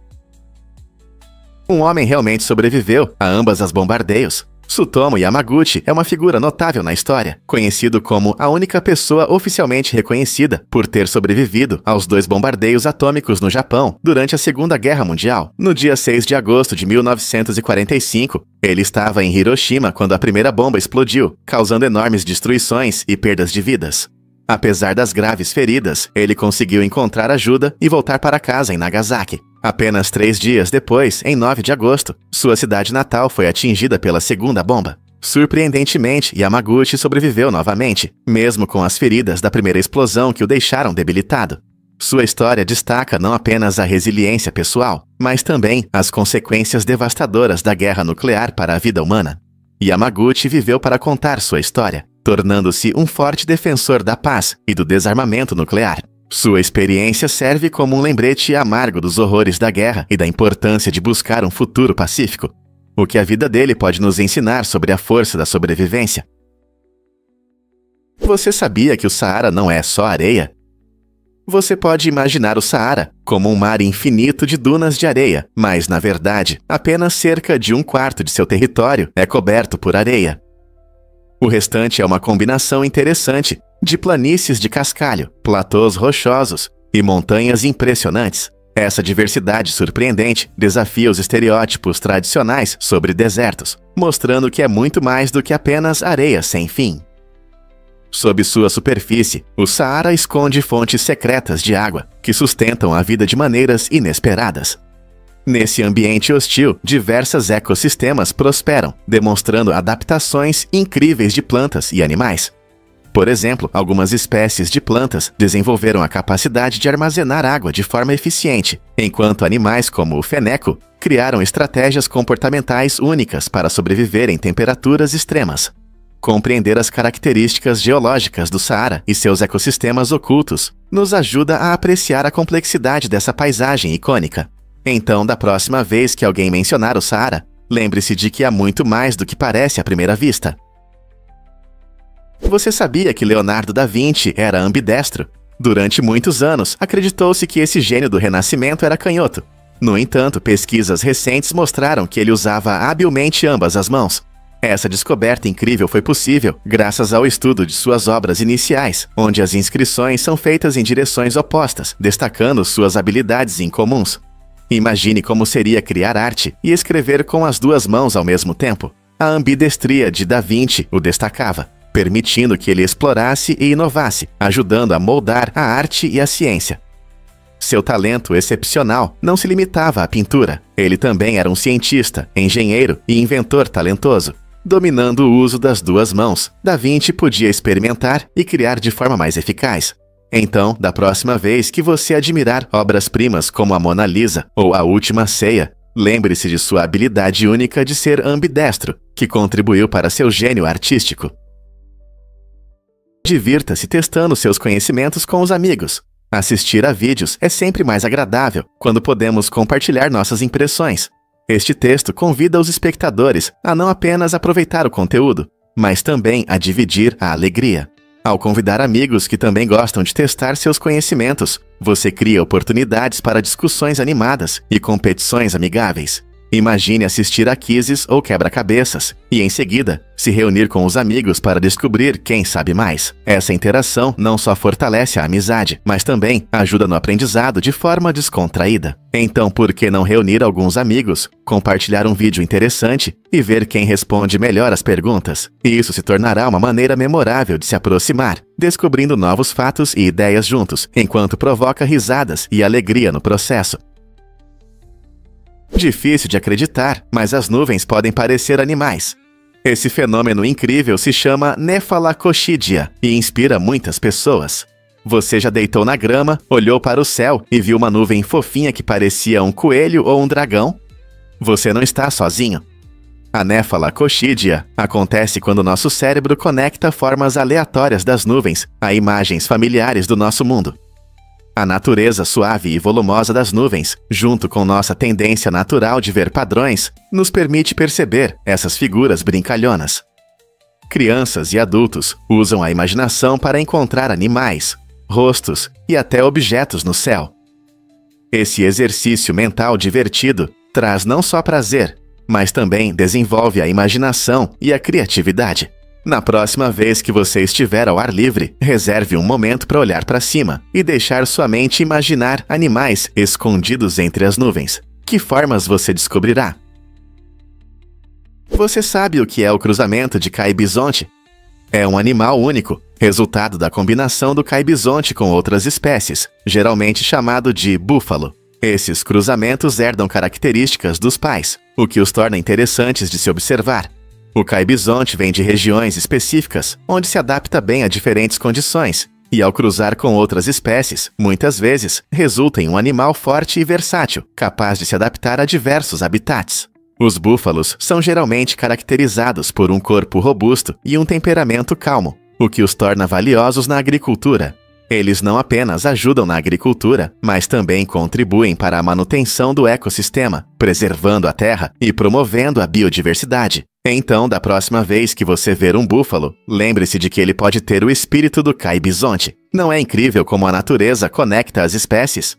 Um homem realmente sobreviveu a ambas as bombardeios. Tsutomu Yamaguchi é uma figura notável na história, conhecido como a única pessoa oficialmente reconhecida por ter sobrevivido aos 2 bombardeios atômicos no Japão durante a Segunda Guerra Mundial. No dia 6 de agosto de 1945, ele estava em Hiroshima quando a primeira bomba explodiu, causando enormes destruições e perdas de vidas. Apesar das graves feridas, ele conseguiu encontrar ajuda e voltar para casa em Nagasaki. Apenas 3 dias depois, em 9 de agosto, sua cidade natal foi atingida pela segunda bomba. Surpreendentemente, Yamaguchi sobreviveu novamente, mesmo com as feridas da primeira explosão que o deixaram debilitado. Sua história destaca não apenas a resiliência pessoal, mas também as consequências devastadoras da guerra nuclear para a vida humana. Yamaguchi viveu para contar sua história, tornando-se um forte defensor da paz e do desarmamento nuclear. Sua experiência serve como um lembrete amargo dos horrores da guerra e da importância de buscar um futuro pacífico. O que a vida dele pode nos ensinar sobre a força da sobrevivência? Você sabia que o Saara não é só areia? Você pode imaginar o Saara como um mar infinito de dunas de areia, mas, na verdade, apenas cerca de 1/4 de seu território é coberto por areia. O restante é uma combinação interessante de planícies de cascalho, platôs rochosos e montanhas impressionantes. Essa diversidade surpreendente desafia os estereótipos tradicionais sobre desertos, mostrando que é muito mais do que apenas areia sem fim. Sob sua superfície, o Saara esconde fontes secretas de água que sustentam a vida de maneiras inesperadas. Nesse ambiente hostil, diversos ecossistemas prosperam, demonstrando adaptações incríveis de plantas e animais. Por exemplo, algumas espécies de plantas desenvolveram a capacidade de armazenar água de forma eficiente, enquanto animais como o feneco criaram estratégias comportamentais únicas para sobreviver em temperaturas extremas. Compreender as características geológicas do Saara e seus ecossistemas ocultos nos ajuda a apreciar a complexidade dessa paisagem icônica. Então, da próxima vez que alguém mencionar o Saara, lembre-se de que há muito mais do que parece à primeira vista. Você sabia que Leonardo da Vinci era ambidestro? Durante muitos anos, acreditou-se que esse gênio do Renascimento era canhoto. No entanto, pesquisas recentes mostraram que ele usava habilmente ambas as mãos. Essa descoberta incrível foi possível graças ao estudo de suas obras iniciais, onde as inscrições são feitas em direções opostas, destacando suas habilidades incomuns. Imagine como seria criar arte e escrever com as duas mãos ao mesmo tempo. A ambidestria de Da Vinci o destacava, permitindo que ele explorasse e inovasse, ajudando a moldar a arte e a ciência. Seu talento excepcional não se limitava à pintura. Ele também era um cientista, engenheiro e inventor talentoso. Dominando o uso das duas mãos, Da Vinci podia experimentar e criar de forma mais eficaz. Então, da próxima vez que você admirar obras-primas como a Mona Lisa ou a Última Ceia, lembre-se de sua habilidade única de ser ambidestro, que contribuiu para seu gênio artístico. Divirta-se testando seus conhecimentos com os amigos. Assistir a vídeos é sempre mais agradável quando podemos compartilhar nossas impressões. Este texto convida os espectadores a não apenas aproveitar o conteúdo, mas também a dividir a alegria. Ao convidar amigos que também gostam de testar seus conhecimentos, você cria oportunidades para discussões animadas e competições amigáveis. Imagine assistir a quizzes ou quebra-cabeças e, em seguida, se reunir com os amigos para descobrir quem sabe mais. Essa interação não só fortalece a amizade, mas também ajuda no aprendizado de forma descontraída. Então, por que não reunir alguns amigos, compartilhar um vídeo interessante e ver quem responde melhor as perguntas? E isso se tornará uma maneira memorável de se aproximar, descobrindo novos fatos e ideias juntos, enquanto provoca risadas e alegria no processo. Difícil de acreditar, mas as nuvens podem parecer animais. Esse fenômeno incrível se chama Nefalacoxidia e inspira muitas pessoas. Você já deitou na grama, olhou para o céu e viu uma nuvem fofinha que parecia um coelho ou um dragão? Você não está sozinho. A Nefalacoxidia acontece quando nosso cérebro conecta formas aleatórias das nuvens a imagens familiares do nosso mundo. A natureza suave e volumosa das nuvens, junto com nossa tendência natural de ver padrões, nos permite perceber essas figuras brincalhonas. Crianças e adultos usam a imaginação para encontrar animais, rostos e até objetos no céu. Esse exercício mental divertido traz não só prazer, mas também desenvolve a imaginação e a criatividade. Na próxima vez que você estiver ao ar livre, reserve um momento para olhar para cima e deixar sua mente imaginar animais escondidos entre as nuvens. Que formas você descobrirá? Você sabe o que é o cruzamento de caibisonte? É um animal único, resultado da combinação do caibisonte com outras espécies, geralmente chamado de búfalo. Esses cruzamentos herdam características dos pais, o que os torna interessantes de se observar. O caibisonte vem de regiões específicas, onde se adapta bem a diferentes condições, e ao cruzar com outras espécies, muitas vezes, resulta em um animal forte e versátil, capaz de se adaptar a diversos habitats. Os búfalos são geralmente caracterizados por um corpo robusto e um temperamento calmo, o que os torna valiosos na agricultura. Eles não apenas ajudam na agricultura, mas também contribuem para a manutenção do ecossistema, preservando a terra e promovendo a biodiversidade. Então, da próxima vez que você ver um búfalo, lembre-se de que ele pode ter o espírito do caibisonte. Não é incrível como a natureza conecta as espécies?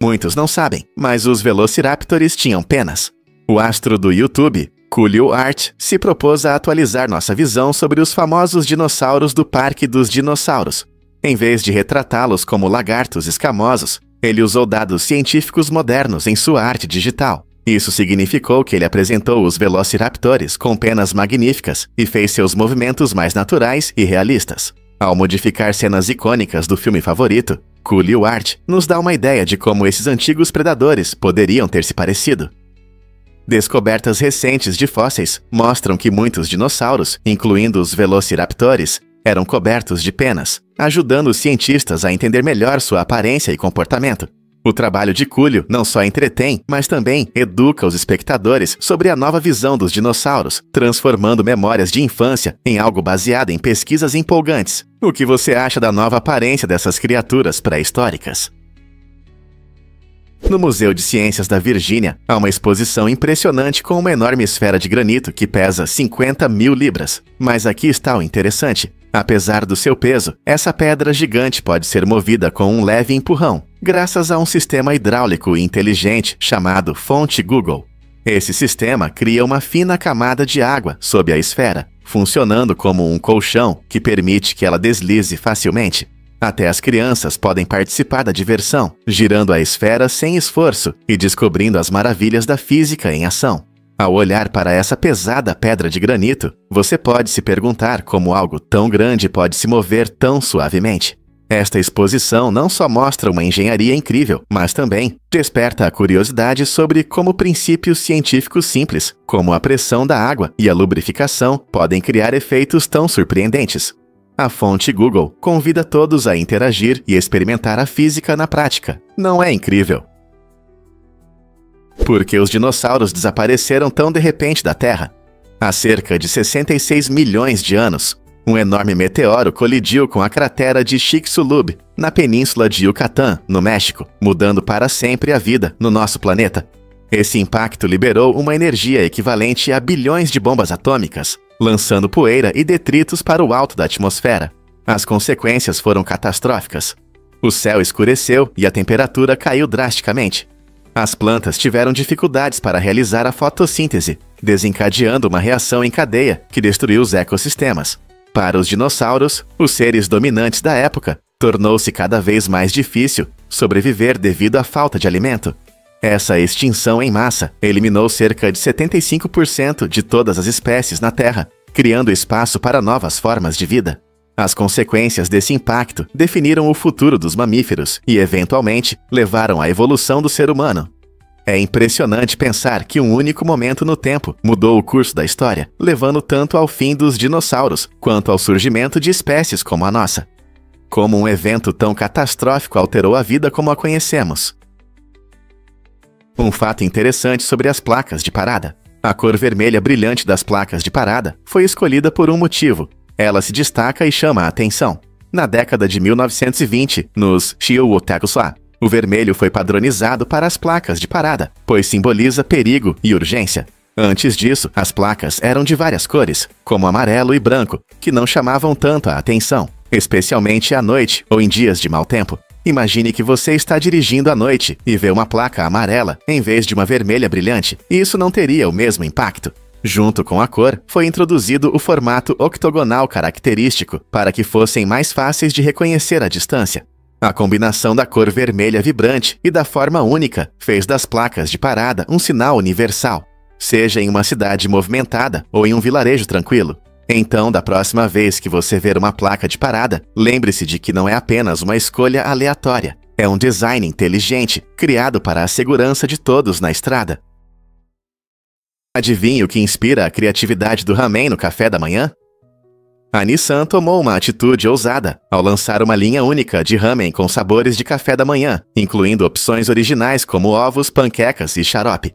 Muitos não sabem, mas os velociraptors tinham penas. O astro do YouTube, Coolio Art, se propôs a atualizar nossa visão sobre os famosos dinossauros do Parque dos Dinossauros. Em vez de retratá-los como lagartos escamosos, ele usou dados científicos modernos em sua arte digital. Isso significou que ele apresentou os velociraptors com penas magníficas e fez seus movimentos mais naturais e realistas. Ao modificar cenas icônicas do filme favorito, Coolio Art nos dá uma ideia de como esses antigos predadores poderiam ter se parecido. Descobertas recentes de fósseis mostram que muitos dinossauros, incluindo os velociraptors, eram cobertos de penas, ajudando os cientistas a entender melhor sua aparência e comportamento. O trabalho de Coolio não só entretém, mas também educa os espectadores sobre a nova visão dos dinossauros, transformando memórias de infância em algo baseado em pesquisas empolgantes. O que você acha da nova aparência dessas criaturas pré-históricas? No Museu de Ciências da Virgínia, há uma exposição impressionante com uma enorme esfera de granito que pesa 50.000 libras. Mas aqui está o interessante. Apesar do seu peso, essa pedra gigante pode ser movida com um leve empurrão, graças a um sistema hidráulico inteligente chamado Fonte Google. Esse sistema cria uma fina camada de água sob a esfera, funcionando como um colchão que permite que ela deslize facilmente. Até as crianças podem participar da diversão, girando a esfera sem esforço e descobrindo as maravilhas da física em ação. Ao olhar para essa pesada pedra de granito, você pode se perguntar como algo tão grande pode se mover tão suavemente. Esta exposição não só mostra uma engenharia incrível, mas também desperta a curiosidade sobre como princípios científicos simples, como a pressão da água e a lubrificação, podem criar efeitos tão surpreendentes. A Fonte Google convida todos a interagir e experimentar a física na prática. Não é incrível? Por que os dinossauros desapareceram tão de repente da Terra? Há cerca de 66 milhões de anos, um enorme meteoro colidiu com a cratera de Chicxulub, na península de Yucatán, no México, mudando para sempre a vida no nosso planeta. Esse impacto liberou uma energia equivalente a bilhões de bombas atômicas, lançando poeira e detritos para o alto da atmosfera. As consequências foram catastróficas. O céu escureceu e a temperatura caiu drasticamente. As plantas tiveram dificuldades para realizar a fotossíntese, desencadeando uma reação em cadeia que destruiu os ecossistemas. Para os dinossauros, os seres dominantes da época, tornou-se cada vez mais difícil sobreviver devido à falta de alimento. Essa extinção em massa eliminou cerca de 75% de todas as espécies na Terra, criando espaço para novas formas de vida. As consequências desse impacto definiram o futuro dos mamíferos e, eventualmente, levaram à evolução do ser humano. É impressionante pensar que um único momento no tempo mudou o curso da história, levando tanto ao fim dos dinossauros quanto ao surgimento de espécies como a nossa. Como um evento tão catastrófico alterou a vida como a conhecemos. Um fato interessante sobre as placas de parada. A cor vermelha brilhante das placas de parada foi escolhida por um motivo. Ela se destaca e chama a atenção. Na década de 1920, nos Chiuhuatecuçá, o vermelho foi padronizado para as placas de parada, pois simboliza perigo e urgência. Antes disso, as placas eram de várias cores, como amarelo e branco, que não chamavam tanto a atenção, especialmente à noite ou em dias de mau tempo. Imagine que você está dirigindo à noite e vê uma placa amarela em vez de uma vermelha brilhante, e isso não teria o mesmo impacto. Junto com a cor, foi introduzido o formato octogonal característico para que fossem mais fáceis de reconhecer à distância. A combinação da cor vermelha vibrante e da forma única fez das placas de parada um sinal universal, seja em uma cidade movimentada ou em um vilarejo tranquilo. Então, da próxima vez que você ver uma placa de parada, lembre-se de que não é apenas uma escolha aleatória. É um design inteligente, criado para a segurança de todos na estrada. Adivinhe o que inspira a criatividade do ramen no café da manhã? A Nissan tomou uma atitude ousada ao lançar uma linha única de ramen com sabores de café da manhã, incluindo opções originais como ovos, panquecas e xarope.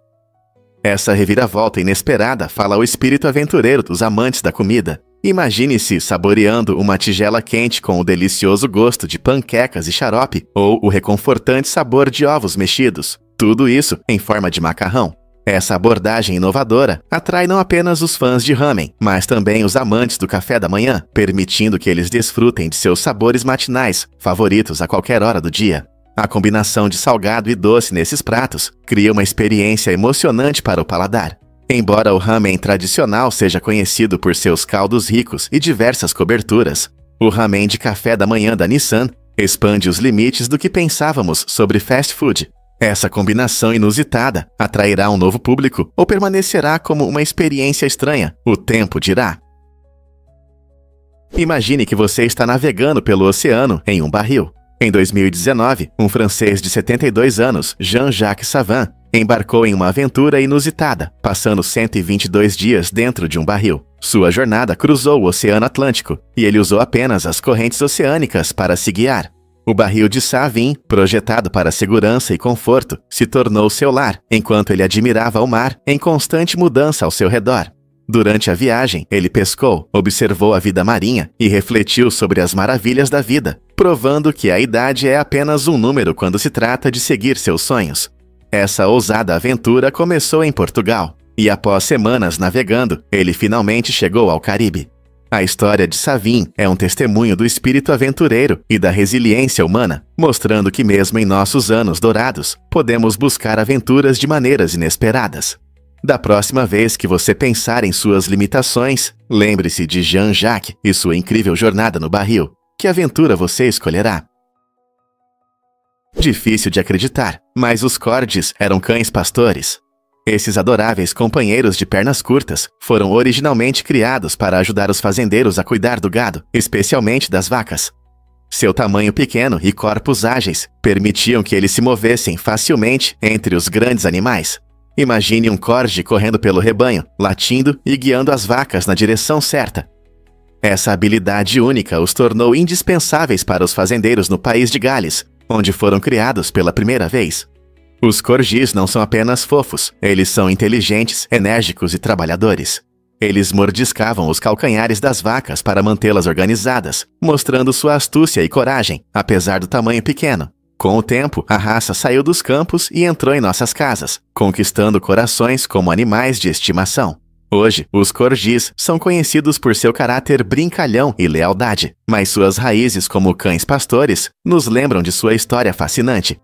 Essa reviravolta inesperada fala ao espírito aventureiro dos amantes da comida. Imagine-se saboreando uma tigela quente com o delicioso gosto de panquecas e xarope, ou o reconfortante sabor de ovos mexidos. Tudo isso em forma de macarrão. Essa abordagem inovadora atrai não apenas os fãs de ramen, mas também os amantes do café da manhã, permitindo que eles desfrutem de seus sabores matinais, favoritos a qualquer hora do dia. A combinação de salgado e doce nesses pratos cria uma experiência emocionante para o paladar. Embora o ramen tradicional seja conhecido por seus caldos ricos e diversas coberturas, o ramen de café da manhã da Nissan expande os limites do que pensávamos sobre fast food. Essa combinação inusitada atrairá um novo público ou permanecerá como uma experiência estranha? O tempo dirá. Imagine que você está navegando pelo oceano em um barril. Em 2019, um francês de 72 anos, Jean-Jacques Savin, embarcou em uma aventura inusitada, passando 122 dias dentro de um barril. Sua jornada cruzou o Oceano Atlântico e ele usou apenas as correntes oceânicas para se guiar. O barril de Savin, projetado para segurança e conforto, se tornou seu lar, enquanto ele admirava o mar em constante mudança ao seu redor. Durante a viagem, ele pescou, observou a vida marinha e refletiu sobre as maravilhas da vida, provando que a idade é apenas um número quando se trata de seguir seus sonhos. Essa ousada aventura começou em Portugal, e após semanas navegando, ele finalmente chegou ao Caribe. A história de Savin é um testemunho do espírito aventureiro e da resiliência humana, mostrando que mesmo em nossos anos dourados, podemos buscar aventuras de maneiras inesperadas. Da próxima vez que você pensar em suas limitações, lembre-se de Jean-Jacques e sua incrível jornada no barril. Que aventura você escolherá? Difícil de acreditar, mas os Corgis eram cães pastores. Esses adoráveis companheiros de pernas curtas foram originalmente criados para ajudar os fazendeiros a cuidar do gado, especialmente das vacas. Seu tamanho pequeno e corpos ágeis permitiam que eles se movessem facilmente entre os grandes animais. Imagine um corgi correndo pelo rebanho, latindo e guiando as vacas na direção certa. Essa habilidade única os tornou indispensáveis para os fazendeiros no país de Gales, onde foram criados pela primeira vez. Os corgis não são apenas fofos, eles são inteligentes, enérgicos e trabalhadores. Eles mordiscavam os calcanhares das vacas para mantê-las organizadas, mostrando sua astúcia e coragem, apesar do tamanho pequeno. Com o tempo, a raça saiu dos campos e entrou em nossas casas, conquistando corações como animais de estimação. Hoje, os corgis são conhecidos por seu caráter brincalhão e lealdade, mas suas raízes como cães pastores nos lembram de sua história fascinante.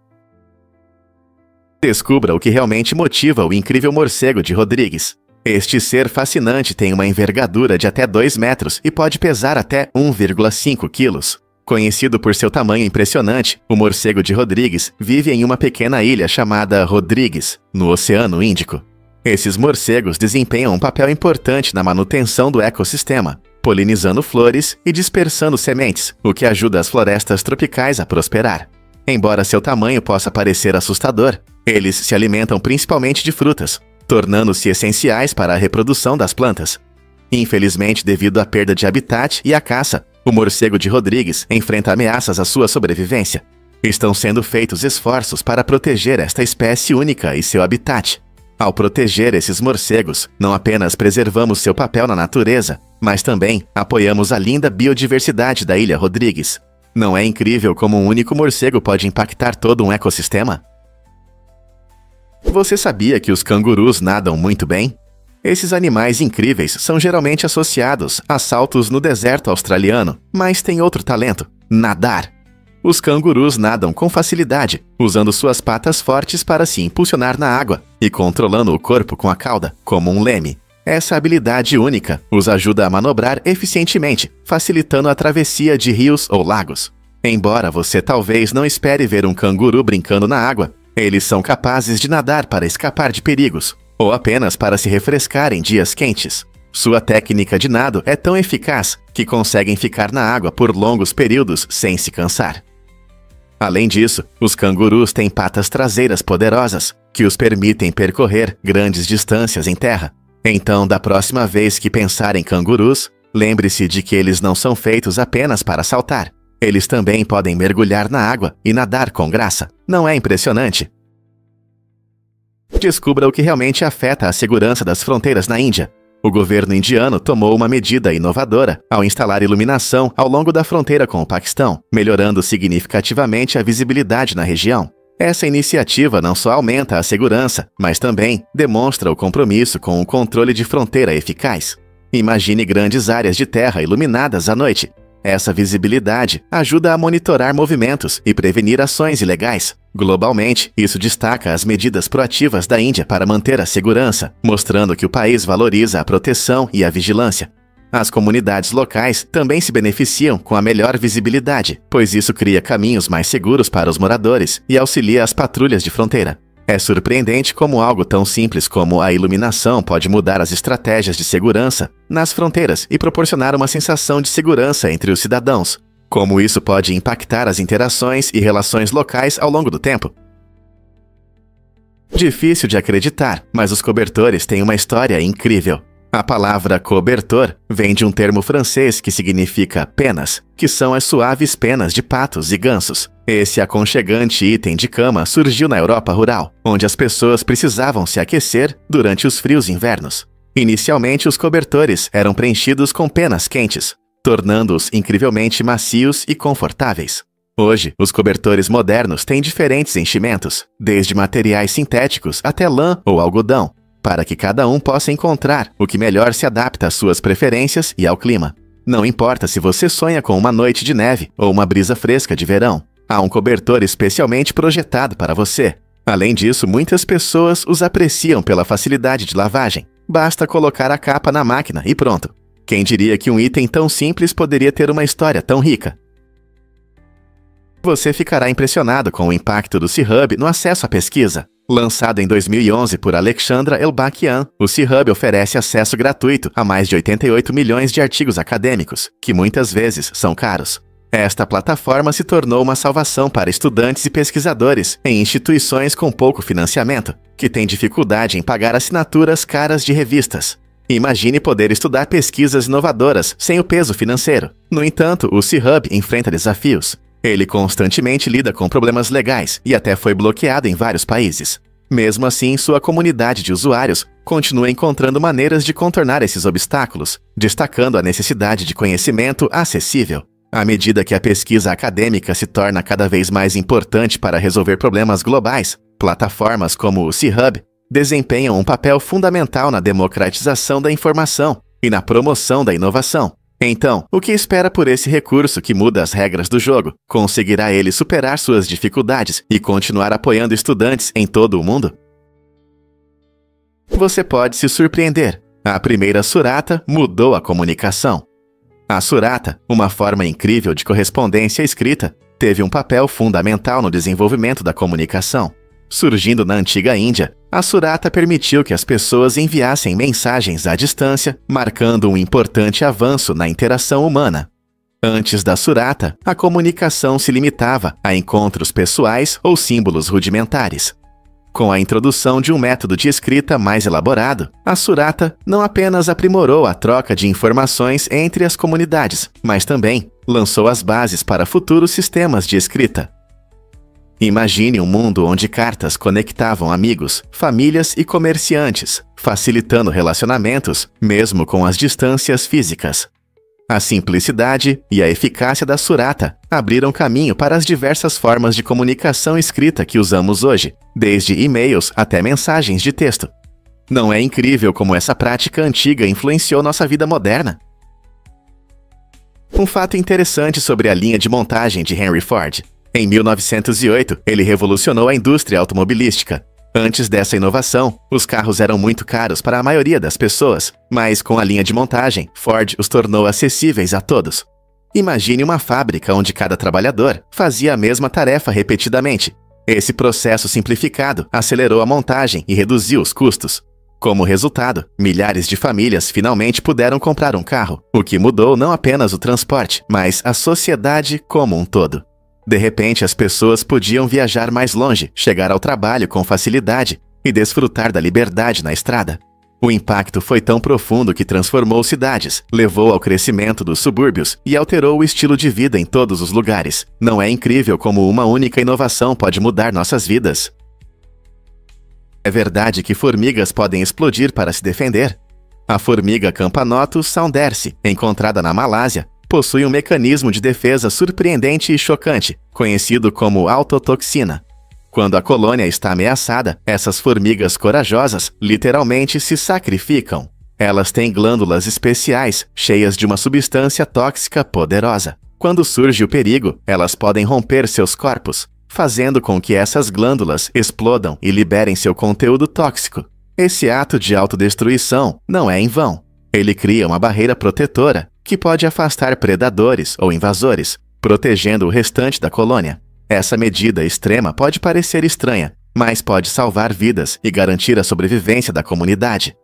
Descubra o que realmente motiva o incrível morcego de Rodrigues. Este ser fascinante tem uma envergadura de até 2 metros e pode pesar até 1,5 quilos. Conhecido por seu tamanho impressionante, o morcego de Rodrigues vive em uma pequena ilha chamada Rodrigues, no Oceano Índico. Esses morcegos desempenham um papel importante na manutenção do ecossistema, polinizando flores e dispersando sementes, o que ajuda as florestas tropicais a prosperar. Embora seu tamanho possa parecer assustador, eles se alimentam principalmente de frutas, tornando-se essenciais para a reprodução das plantas. Infelizmente, devido à perda de habitat e à caça, o morcego de Rodrigues enfrenta ameaças à sua sobrevivência. Estão sendo feitos esforços para proteger esta espécie única e seu habitat. Ao proteger esses morcegos, não apenas preservamos seu papel na natureza, mas também apoiamos a linda biodiversidade da Ilha Rodrigues. Não é incrível como um único morcego pode impactar todo um ecossistema? Você sabia que os cangurus nadam muito bem? Esses animais incríveis são geralmente associados a saltos no deserto australiano, mas têm outro talento: nadar. Os cangurus nadam com facilidade, usando suas patas fortes para se impulsionar na água e controlando o corpo com a cauda, como um leme. Essa habilidade única os ajuda a manobrar eficientemente, facilitando a travessia de rios ou lagos. Embora você talvez não espere ver um canguru brincando na água, eles são capazes de nadar para escapar de perigos, ou apenas para se refrescar em dias quentes. Sua técnica de nado é tão eficaz que conseguem ficar na água por longos períodos sem se cansar. Além disso, os cangurus têm patas traseiras poderosas, que os permitem percorrer grandes distâncias em terra. Então, da próxima vez que pensar em cangurus, lembre-se de que eles não são feitos apenas para saltar. Eles também podem mergulhar na água e nadar com graça. Não é impressionante? Descubra o que realmente afeta a segurança das fronteiras na Índia. O governo indiano tomou uma medida inovadora ao instalar iluminação ao longo da fronteira com o Paquistão, melhorando significativamente a visibilidade na região. Essa iniciativa não só aumenta a segurança, mas também demonstra o compromisso com um controle de fronteira eficaz. Imagine grandes áreas de terra iluminadas à noite. Essa visibilidade ajuda a monitorar movimentos e prevenir ações ilegais. Globalmente, isso destaca as medidas proativas da Índia para manter a segurança, mostrando que o país valoriza a proteção e a vigilância. As comunidades locais também se beneficiam com a melhor visibilidade, pois isso cria caminhos mais seguros para os moradores e auxilia as patrulhas de fronteira. É surpreendente como algo tão simples como a iluminação pode mudar as estratégias de segurança nas fronteiras e proporcionar uma sensação de segurança entre os cidadãos. Como isso pode impactar as interações e relações locais ao longo do tempo? Difícil de acreditar, mas os cobertores têm uma história incrível. A palavra cobertor vem de um termo francês que significa penas, que são as suaves penas de patos e gansos. Esse aconchegante item de cama surgiu na Europa rural, onde as pessoas precisavam se aquecer durante os frios invernos. Inicialmente, os cobertores eram preenchidos com penas quentes, tornando-os incrivelmente macios e confortáveis. Hoje, os cobertores modernos têm diferentes enchimentos, desde materiais sintéticos até lã ou algodão, para que cada um possa encontrar o que melhor se adapta às suas preferências e ao clima. Não importa se você sonha com uma noite de neve ou uma brisa fresca de verão, há um cobertor especialmente projetado para você. Além disso, muitas pessoas os apreciam pela facilidade de lavagem. Basta colocar a capa na máquina e pronto. Quem diria que um item tão simples poderia ter uma história tão rica? Você ficará impressionado com o impacto do C-Hub no acesso à pesquisa. Lançado em 2011 por Alexandra Elbakian, o C-Hub oferece acesso gratuito a mais de 88 milhões de artigos acadêmicos, que muitas vezes são caros. Esta plataforma se tornou uma salvação para estudantes e pesquisadores em instituições com pouco financiamento, que têm dificuldade em pagar assinaturas caras de revistas. Imagine poder estudar pesquisas inovadoras sem o peso financeiro. No entanto, o C-Hub enfrenta desafios. Ele constantemente lida com problemas legais e até foi bloqueado em vários países. Mesmo assim, sua comunidade de usuários continua encontrando maneiras de contornar esses obstáculos, destacando a necessidade de conhecimento acessível. À medida que a pesquisa acadêmica se torna cada vez mais importante para resolver problemas globais, plataformas como o C-Hub desempenham um papel fundamental na democratização da informação e na promoção da inovação. Então, o que espera por esse recurso que muda as regras do jogo? Conseguirá ele superar suas dificuldades e continuar apoiando estudantes em todo o mundo? Você pode se surpreender. A primeira Surata mudou a comunicação. A Surata, uma forma incrível de correspondência escrita, teve um papel fundamental no desenvolvimento da comunicação. Surgindo na antiga Índia, a Surata permitiu que as pessoas enviassem mensagens à distância, marcando um importante avanço na interação humana. Antes da Surata, a comunicação se limitava a encontros pessoais ou símbolos rudimentares. Com a introdução de um método de escrita mais elaborado, a Surata não apenas aprimorou a troca de informações entre as comunidades, mas também lançou as bases para futuros sistemas de escrita. Imagine um mundo onde cartas conectavam amigos, famílias e comerciantes, facilitando relacionamentos, mesmo com as distâncias físicas. A simplicidade e a eficácia da Surata abriram caminho para as diversas formas de comunicação escrita que usamos hoje, desde e-mails até mensagens de texto. Não é incrível como essa prática antiga influenciou nossa vida moderna? Um fato interessante sobre a linha de montagem de Henry Ford. Em 1908, ele revolucionou a indústria automobilística. Antes dessa inovação, os carros eram muito caros para a maioria das pessoas, mas com a linha de montagem, Ford os tornou acessíveis a todos. Imagine uma fábrica onde cada trabalhador fazia a mesma tarefa repetidamente. Esse processo simplificado acelerou a montagem e reduziu os custos. Como resultado, milhares de famílias finalmente puderam comprar um carro, o que mudou não apenas o transporte, mas a sociedade como um todo. De repente, as pessoas podiam viajar mais longe, chegar ao trabalho com facilidade e desfrutar da liberdade na estrada. O impacto foi tão profundo que transformou cidades, levou ao crescimento dos subúrbios e alterou o estilo de vida em todos os lugares. Não é incrível como uma única inovação pode mudar nossas vidas? É verdade que formigas podem explodir para se defender? A formiga Campanotus saundersi, encontrada na Malásia, possui um mecanismo de defesa surpreendente e chocante, conhecido como autotoxina. Quando a colônia está ameaçada, essas formigas corajosas literalmente se sacrificam. Elas têm glândulas especiais, cheias de uma substância tóxica poderosa. Quando surge o perigo, elas podem romper seus corpos, fazendo com que essas glândulas explodam e liberem seu conteúdo tóxico. Esse ato de autodestruição não é em vão. Ele cria uma barreira protetora que pode afastar predadores ou invasores, protegendo o restante da colônia. Essa medida extrema pode parecer estranha, mas pode salvar vidas e garantir a sobrevivência da comunidade.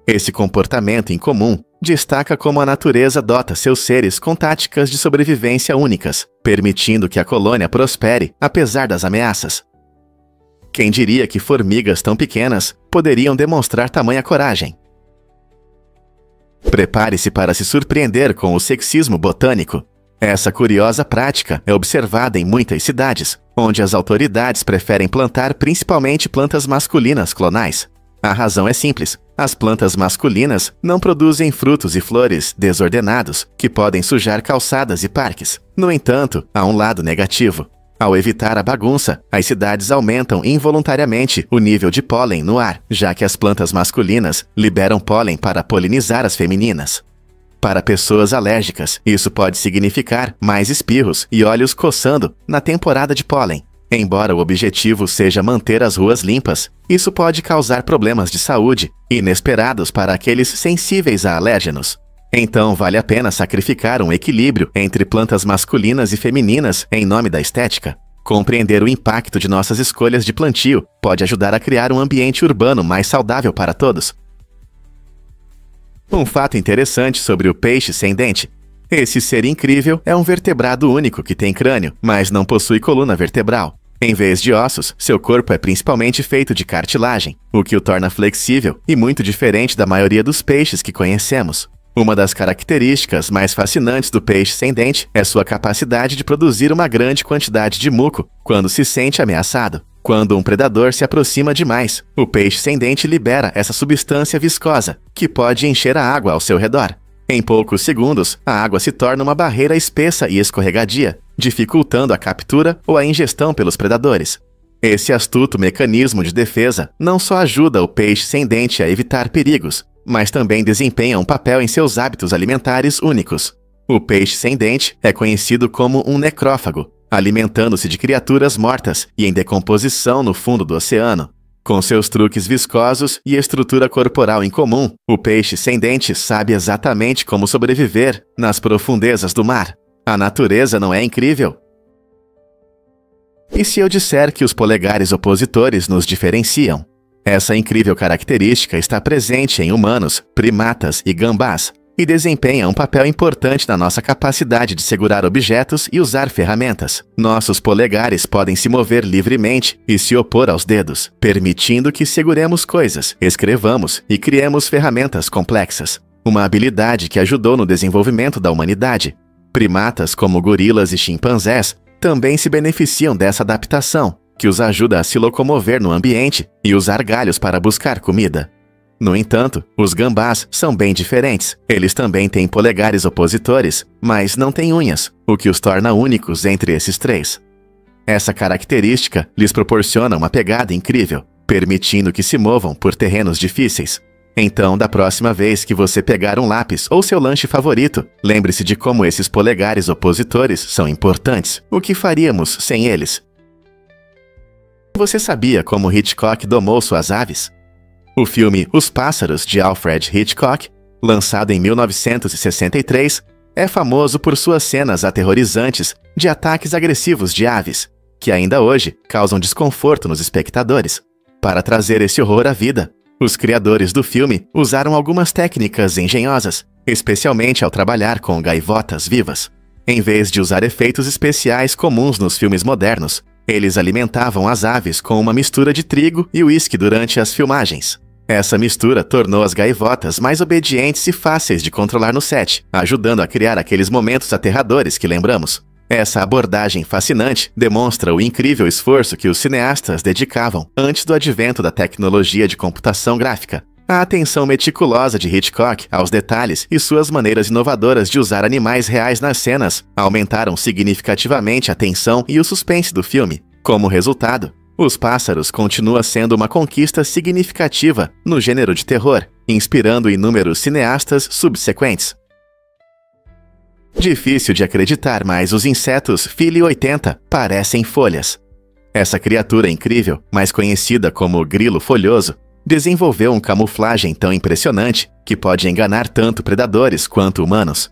Esse comportamento incomum destaca como a natureza dota seus seres com táticas de sobrevivência únicas, permitindo que a colônia prospere apesar das ameaças. Quem diria que formigas tão pequenas poderiam demonstrar tamanha coragem? Prepare-se para se surpreender com o sexismo botânico. Essa curiosa prática é observada em muitas cidades, onde as autoridades preferem plantar principalmente plantas masculinas clonais. A razão é simples: as plantas masculinas não produzem frutos e flores desordenados que podem sujar calçadas e parques. No entanto, há um lado negativo. Ao evitar a bagunça, as cidades aumentam involuntariamente o nível de pólen no ar, já que as plantas masculinas liberam pólen para polinizar as femininas. Para pessoas alérgicas, isso pode significar mais espirros e olhos coçando na temporada de pólen. Embora o objetivo seja manter as ruas limpas, isso pode causar problemas de saúde inesperados para aqueles sensíveis a alérgenos. Então vale a pena sacrificar um equilíbrio entre plantas masculinas e femininas em nome da estética. Compreender o impacto de nossas escolhas de plantio pode ajudar a criar um ambiente urbano mais saudável para todos. Um fato interessante sobre o peixe sem dente. Esse ser incrível é um vertebrado único que tem crânio, mas não possui coluna vertebral. Em vez de ossos, seu corpo é principalmente feito de cartilagem, o que o torna flexível e muito diferente da maioria dos peixes que conhecemos. Uma das características mais fascinantes do peixe sem dente é sua capacidade de produzir uma grande quantidade de muco quando se sente ameaçado. Quando um predador se aproxima demais, o peixe sem dente libera essa substância viscosa, que pode encher a água ao seu redor. Em poucos segundos, a água se torna uma barreira espessa e escorregadia, dificultando a captura ou a ingestão pelos predadores. Esse astuto mecanismo de defesa não só ajuda o peixe sem dente a evitar perigos, mas também desempenha um papel em seus hábitos alimentares únicos. O peixe sem dente é conhecido como um necrófago, alimentando-se de criaturas mortas e em decomposição no fundo do oceano. Com seus truques viscosos e estrutura corporal incomum, o peixe sem dente sabe exatamente como sobreviver nas profundezas do mar. A natureza não é incrível? E se eu disser que os polegares opositores nos diferenciam? Essa incrível característica está presente em humanos, primatas e gambás, e desempenha um papel importante na nossa capacidade de segurar objetos e usar ferramentas. Nossos polegares podem se mover livremente e se opor aos dedos, permitindo que seguremos coisas, escrevamos e criemos ferramentas complexas. Uma habilidade que ajudou no desenvolvimento da humanidade. Primatas como gorilas e chimpanzés também se beneficiam dessa adaptação, que os ajuda a se locomover no ambiente e usar galhos para buscar comida. No entanto, os gambás são bem diferentes. Eles também têm polegares opositores, mas não têm unhas, o que os torna únicos entre esses três. Essa característica lhes proporciona uma pegada incrível, permitindo que se movam por terrenos difíceis. Então, da próxima vez que você pegar um lápis ou seu lanche favorito, lembre-se de como esses polegares opositores são importantes. O que faríamos sem eles? Você sabia como Hitchcock domou suas aves? O filme Os Pássaros, de Alfred Hitchcock, lançado em 1963, é famoso por suas cenas aterrorizantes de ataques agressivos de aves, que ainda hoje causam desconforto nos espectadores. Para trazer esse horror à vida, os criadores do filme usaram algumas técnicas engenhosas, especialmente ao trabalhar com gaivotas vivas. Em vez de usar efeitos especiais comuns nos filmes modernos, eles alimentavam as aves com uma mistura de trigo e uísque durante as filmagens. Essa mistura tornou as gaivotas mais obedientes e fáceis de controlar no set, ajudando a criar aqueles momentos aterradores que lembramos. Essa abordagem fascinante demonstra o incrível esforço que os cineastas dedicavam antes do advento da tecnologia de computação gráfica. A atenção meticulosa de Hitchcock aos detalhes e suas maneiras inovadoras de usar animais reais nas cenas aumentaram significativamente a tensão e o suspense do filme. Como resultado, Os Pássaros continua sendo uma conquista significativa no gênero de terror, inspirando inúmeros cineastas subsequentes. Difícil de acreditar, mas os insetos Philly 80 parecem folhas. Essa criatura incrível, mais conhecida como grilo folhoso, desenvolveu uma camuflagem tão impressionante que pode enganar tanto predadores quanto humanos.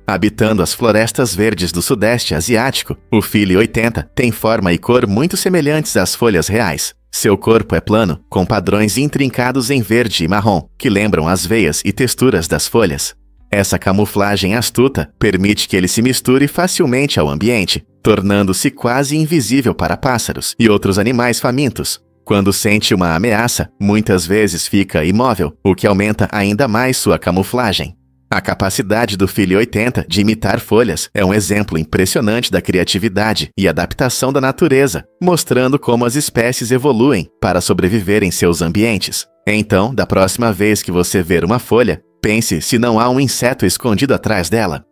Habitando as florestas verdes do sudeste asiático, o Philly 80 tem forma e cor muito semelhantes às folhas reais. Seu corpo é plano, com padrões intrincados em verde e marrom, que lembram as veias e texturas das folhas. Essa camuflagem astuta permite que ele se misture facilmente ao ambiente, tornando-se quase invisível para pássaros e outros animais famintos. Quando sente uma ameaça, muitas vezes fica imóvel, o que aumenta ainda mais sua camuflagem. A capacidade do Philly 80 de imitar folhas é um exemplo impressionante da criatividade e adaptação da natureza, mostrando como as espécies evoluem para sobreviver em seus ambientes. Então, da próxima vez que você ver uma folha, pense se não há um inseto escondido atrás dela.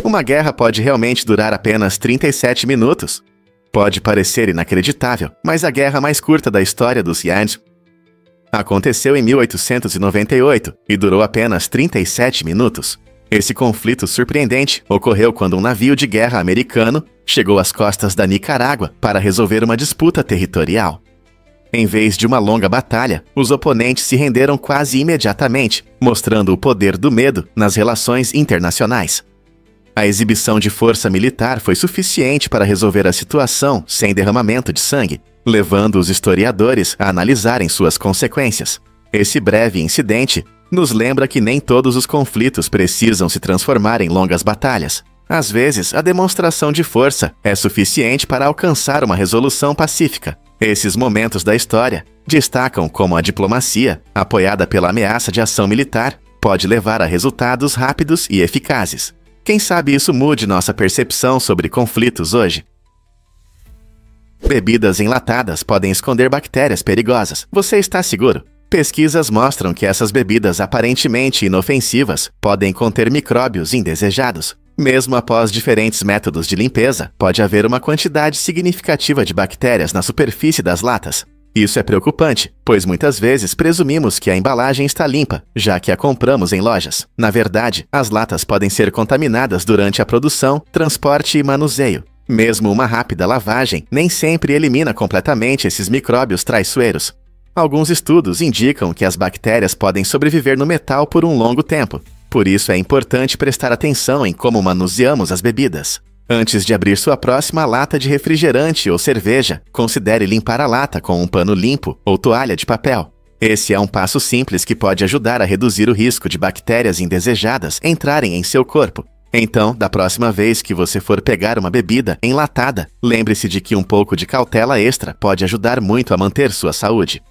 Uma guerra pode realmente durar apenas 37 minutos. Pode parecer inacreditável, mas a guerra mais curta da história dos Yands aconteceu em 1898 e durou apenas 37 minutos. Esse conflito surpreendente ocorreu quando um navio de guerra americano chegou às costas da Nicarágua para resolver uma disputa territorial. Em vez de uma longa batalha, os oponentes se renderam quase imediatamente, mostrando o poder do medo nas relações internacionais. A exibição de força militar foi suficiente para resolver a situação sem derramamento de sangue, levando os historiadores a analisarem suas consequências. Esse breve incidente nos lembra que nem todos os conflitos precisam se transformar em longas batalhas. Às vezes, a demonstração de força é suficiente para alcançar uma resolução pacífica. Esses momentos da história destacam como a diplomacia, apoiada pela ameaça de ação militar, pode levar a resultados rápidos e eficazes. Quem sabe isso mude nossa percepção sobre conflitos hoje? Bebidas enlatadas podem esconder bactérias perigosas. Você está seguro? Pesquisas mostram que essas bebidas aparentemente inofensivas podem conter micróbios indesejados. Mesmo após diferentes métodos de limpeza, pode haver uma quantidade significativa de bactérias na superfície das latas. Isso é preocupante, pois muitas vezes presumimos que a embalagem está limpa, já que a compramos em lojas. Na verdade, as latas podem ser contaminadas durante a produção, transporte e manuseio. Mesmo uma rápida lavagem nem sempre elimina completamente esses micróbios traiçoeiros. Alguns estudos indicam que as bactérias podem sobreviver no metal por um longo tempo. Por isso é importante prestar atenção em como manuseamos as bebidas. Antes de abrir sua próxima lata de refrigerante ou cerveja, considere limpar a lata com um pano limpo ou toalha de papel. Esse é um passo simples que pode ajudar a reduzir o risco de bactérias indesejadas entrarem em seu corpo. Então, da próxima vez que você for pegar uma bebida enlatada, lembre-se de que um pouco de cautela extra pode ajudar muito a manter sua saúde.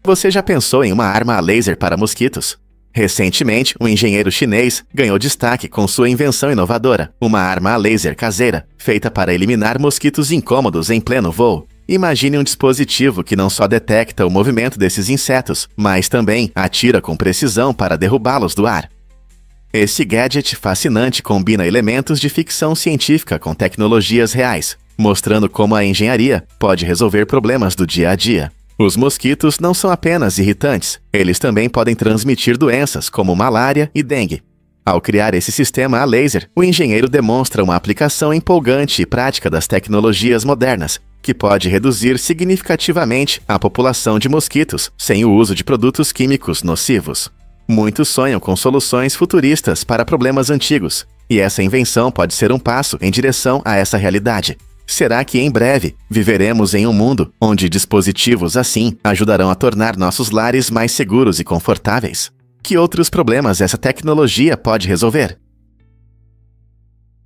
Você já pensou em uma arma a laser para mosquitos? Recentemente, um engenheiro chinês ganhou destaque com sua invenção inovadora, uma arma a laser caseira, feita para eliminar mosquitos incômodos em pleno voo. Imagine um dispositivo que não só detecta o movimento desses insetos, mas também atira com precisão para derrubá-los do ar. Esse gadget fascinante combina elementos de ficção científica com tecnologias reais, mostrando como a engenharia pode resolver problemas do dia a dia. Os mosquitos não são apenas irritantes, eles também podem transmitir doenças como malária e dengue. Ao criar esse sistema a laser, o engenheiro demonstra uma aplicação empolgante e prática das tecnologias modernas, que pode reduzir significativamente a população de mosquitos sem o uso de produtos químicos nocivos. Muitos sonham com soluções futuristas para problemas antigos, e essa invenção pode ser um passo em direção a essa realidade. Será que em breve viveremos em um mundo onde dispositivos assim ajudarão a tornar nossos lares mais seguros e confortáveis? Que outros problemas essa tecnologia pode resolver?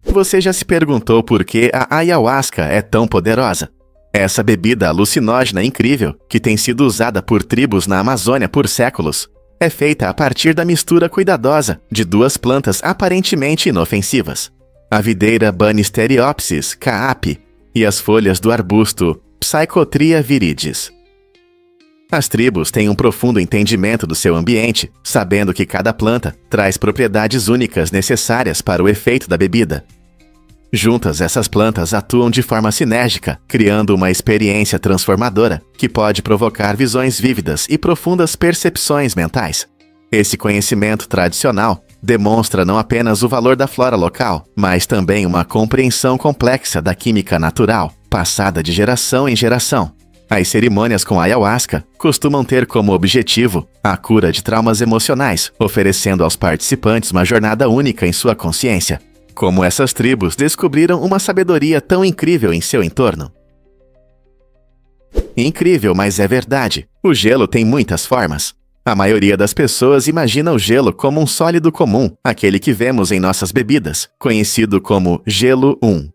Você já se perguntou por que a ayahuasca é tão poderosa? Essa bebida alucinógena incrível, que tem sido usada por tribos na Amazônia por séculos, é feita a partir da mistura cuidadosa de duas plantas aparentemente inofensivas: a videira Banisteriopsis caapi e as folhas do arbusto Psychotria viridis. As tribos têm um profundo entendimento do seu ambiente, sabendo que cada planta traz propriedades únicas necessárias para o efeito da bebida. Juntas, essas plantas atuam de forma sinérgica, criando uma experiência transformadora que pode provocar visões vívidas e profundas percepções mentais. Esse conhecimento tradicional demonstra não apenas o valor da flora local, mas também uma compreensão complexa da química natural, passada de geração em geração. As cerimônias com ayahuasca costumam ter como objetivo a cura de traumas emocionais, oferecendo aos participantes uma jornada única em sua consciência. Como essas tribos descobriram uma sabedoria tão incrível em seu entorno? Incrível, mas é verdade. O gelo tem muitas formas. A maioria das pessoas imagina o gelo como um sólido comum, aquele que vemos em nossas bebidas, conhecido como gelo 1.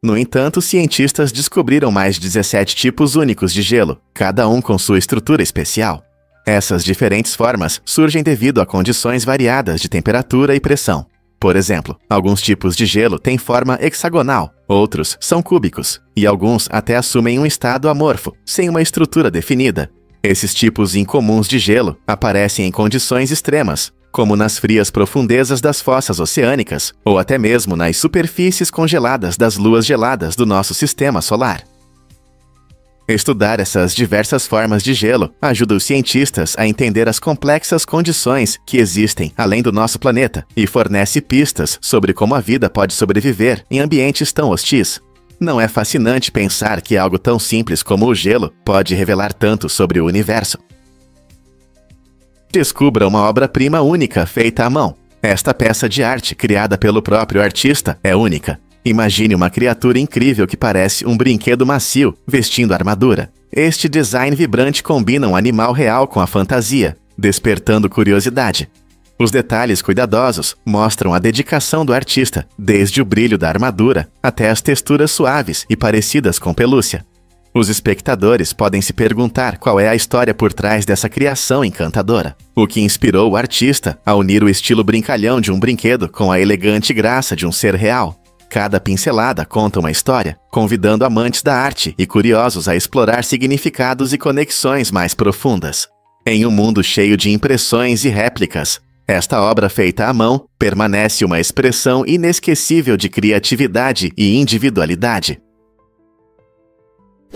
No entanto, cientistas descobriram mais de 17 tipos únicos de gelo, cada um com sua estrutura especial. Essas diferentes formas surgem devido a condições variadas de temperatura e pressão. Por exemplo, alguns tipos de gelo têm forma hexagonal, outros são cúbicos, e alguns até assumem um estado amorfo, sem uma estrutura definida. Esses tipos incomuns de gelo aparecem em condições extremas, como nas frias profundezas das fossas oceânicas, ou até mesmo nas superfícies congeladas das luas geladas do nosso sistema solar. Estudar essas diversas formas de gelo ajuda os cientistas a entender as complexas condições que existem além do nosso planeta e fornece pistas sobre como a vida pode sobreviver em ambientes tão hostis. Não é fascinante pensar que algo tão simples como o gelo pode revelar tanto sobre o universo? Descubra uma obra-prima única feita à mão. Esta peça de arte, criada pelo próprio artista, é única. Imagine uma criatura incrível que parece um brinquedo macio, vestindo armadura. Este design vibrante combina um animal real com a fantasia, despertando curiosidade. Os detalhes cuidadosos mostram a dedicação do artista, desde o brilho da armadura até as texturas suaves e parecidas com pelúcia. Os espectadores podem se perguntar qual é a história por trás dessa criação encantadora. O que inspirou o artista a unir o estilo brincalhão de um brinquedo com a elegante graça de um ser real. Cada pincelada conta uma história, convidando amantes da arte e curiosos a explorar significados e conexões mais profundas. Em um mundo cheio de impressões e réplicas, esta obra feita à mão permanece uma expressão inesquecível de criatividade e individualidade.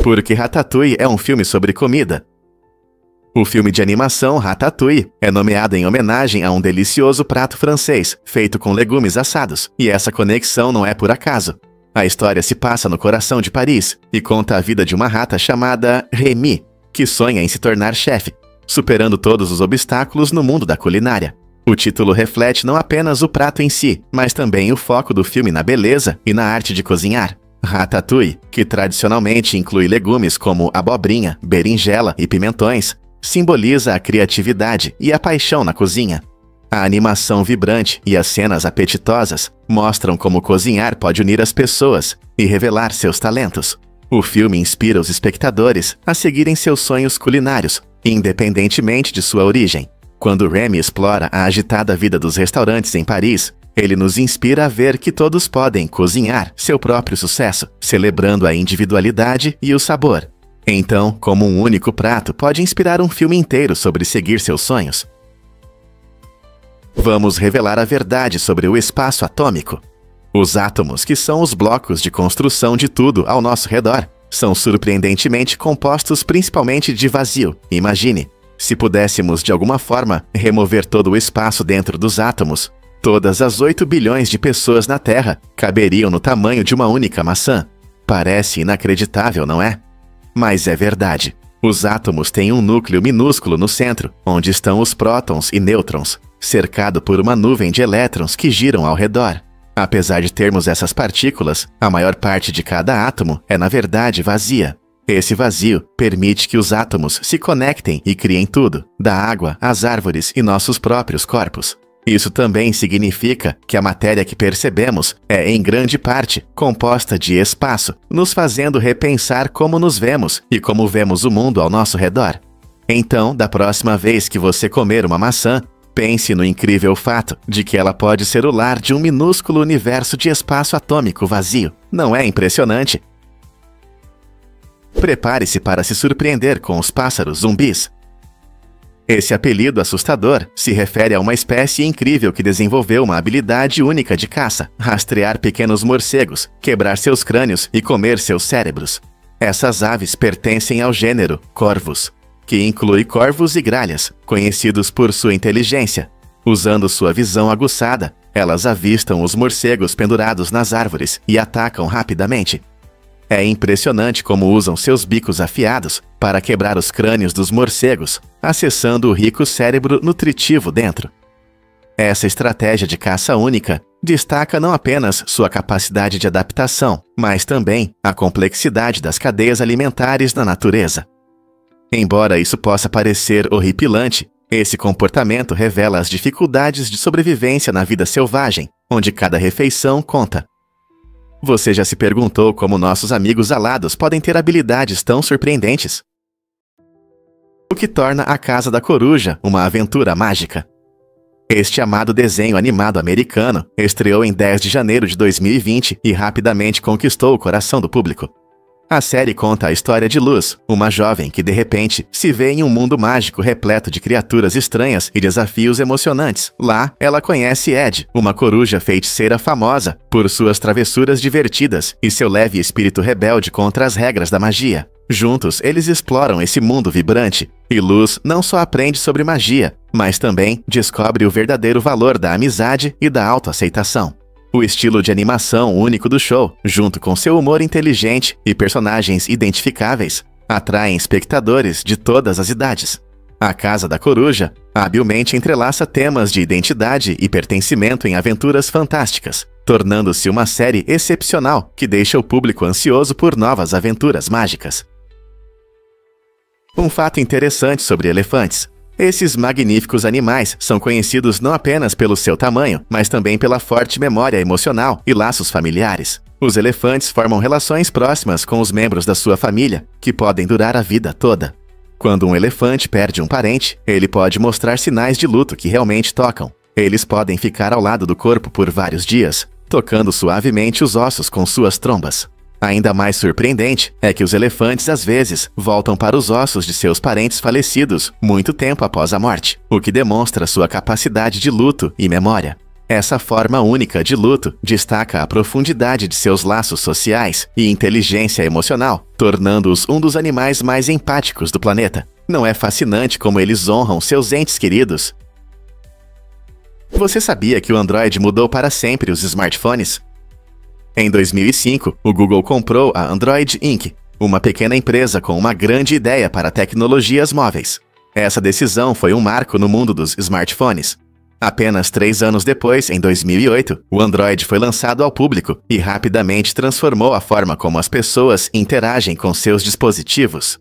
Porque Ratatouille é um filme sobre comida. O filme de animação Ratatouille é nomeado em homenagem a um delicioso prato francês, feito com legumes assados, e essa conexão não é por acaso. A história se passa no coração de Paris e conta a vida de uma rata chamada Rémi, que sonha em se tornar chefe, superando todos os obstáculos no mundo da culinária. O título reflete não apenas o prato em si, mas também o foco do filme na beleza e na arte de cozinhar. Ratatouille, que tradicionalmente inclui legumes como abobrinha, berinjela e pimentões, simboliza a criatividade e a paixão na cozinha. A animação vibrante e as cenas apetitosas mostram como cozinhar pode unir as pessoas e revelar seus talentos. O filme inspira os espectadores a seguirem seus sonhos culinários, independentemente de sua origem. Quando Rémi explora a agitada vida dos restaurantes em Paris, ele nos inspira a ver que todos podem cozinhar seu próprio sucesso, celebrando a individualidade e o sabor. Então, como um único prato pode inspirar um filme inteiro sobre seguir seus sonhos? Vamos revelar a verdade sobre o espaço atômico. Os átomos, que são os blocos de construção de tudo ao nosso redor, são surpreendentemente compostos principalmente de vazio. Imagine, se pudéssemos de alguma forma remover todo o espaço dentro dos átomos, todas as 8 bilhões de pessoas na Terra caberiam no tamanho de uma única maçã. Parece inacreditável, não é? Mas é verdade. Os átomos têm um núcleo minúsculo no centro, onde estão os prótons e nêutrons, cercado por uma nuvem de elétrons que giram ao redor. Apesar de termos essas partículas, a maior parte de cada átomo é na verdade vazia. Esse vazio permite que os átomos se conectem e criem tudo, da água às árvores e nossos próprios corpos. Isso também significa que a matéria que percebemos é, em grande parte, composta de espaço, nos fazendo repensar como nos vemos e como vemos o mundo ao nosso redor. Então, da próxima vez que você comer uma maçã, pense no incrível fato de que ela pode ser o lar de um minúsculo universo de espaço atômico vazio. Não é impressionante? Prepare-se para se surpreender com os pássaros zumbis. Esse apelido assustador se refere a uma espécie incrível que desenvolveu uma habilidade única de caça: rastrear pequenos morcegos, quebrar seus crânios e comer seus cérebros. Essas aves pertencem ao gênero Corvus, que inclui corvos e gralhas, conhecidos por sua inteligência. Usando sua visão aguçada, elas avistam os morcegos pendurados nas árvores e atacam rapidamente. É impressionante como usam seus bicos afiados para quebrar os crânios dos morcegos, acessando o rico cérebro nutritivo dentro. Essa estratégia de caça única destaca não apenas sua capacidade de adaptação, mas também a complexidade das cadeias alimentares na natureza. Embora isso possa parecer horripilante, esse comportamento revela as dificuldades de sobrevivência na vida selvagem, onde cada refeição conta. Você já se perguntou como nossos amigos alados podem ter habilidades tão surpreendentes? o que torna A Casa da Coruja uma aventura mágica. Este amado desenho animado americano estreou em 10 de janeiro de 2020 e rapidamente conquistou o coração do público. A série conta a história de Luz, uma jovem que de repente se vê em um mundo mágico repleto de criaturas estranhas e desafios emocionantes. Lá, ela conhece Ed, uma coruja feiticeira famosa por suas travessuras divertidas e seu leve espírito rebelde contra as regras da magia. Juntos, eles exploram esse mundo vibrante, e Luz não só aprende sobre magia, mas também descobre o verdadeiro valor da amizade e da autoaceitação. O estilo de animação único do show, junto com seu humor inteligente e personagens identificáveis, atraem espectadores de todas as idades. A Casa da Coruja habilmente entrelaça temas de identidade e pertencimento em aventuras fantásticas, tornando-se uma série excepcional que deixa o público ansioso por novas aventuras mágicas. Um fato interessante sobre elefantes. Esses magníficos animais são conhecidos não apenas pelo seu tamanho, mas também pela forte memória emocional e laços familiares. Os elefantes formam relações próximas com os membros da sua família, que podem durar a vida toda. Quando um elefante perde um parente, ele pode mostrar sinais de luto que realmente tocam. Eles podem ficar ao lado do corpo por vários dias, tocando suavemente os ossos com suas trombas. Ainda mais surpreendente é que os elefantes às vezes voltam para os ossos de seus parentes falecidos muito tempo após a morte, o que demonstra sua capacidade de luto e memória. Essa forma única de luto destaca a profundidade de seus laços sociais e inteligência emocional, tornando-os um dos animais mais empáticos do planeta. Não é fascinante como eles honram seus entes queridos? Você sabia que o Android mudou para sempre os smartphones? Em 2005, o Google comprou a Android Inc., uma pequena empresa com uma grande ideia para tecnologias móveis. Essa decisão foi um marco no mundo dos smartphones. Apenas 3 anos depois, em 2008, o Android foi lançado ao público e rapidamente transformou a forma como as pessoas interagem com seus dispositivos.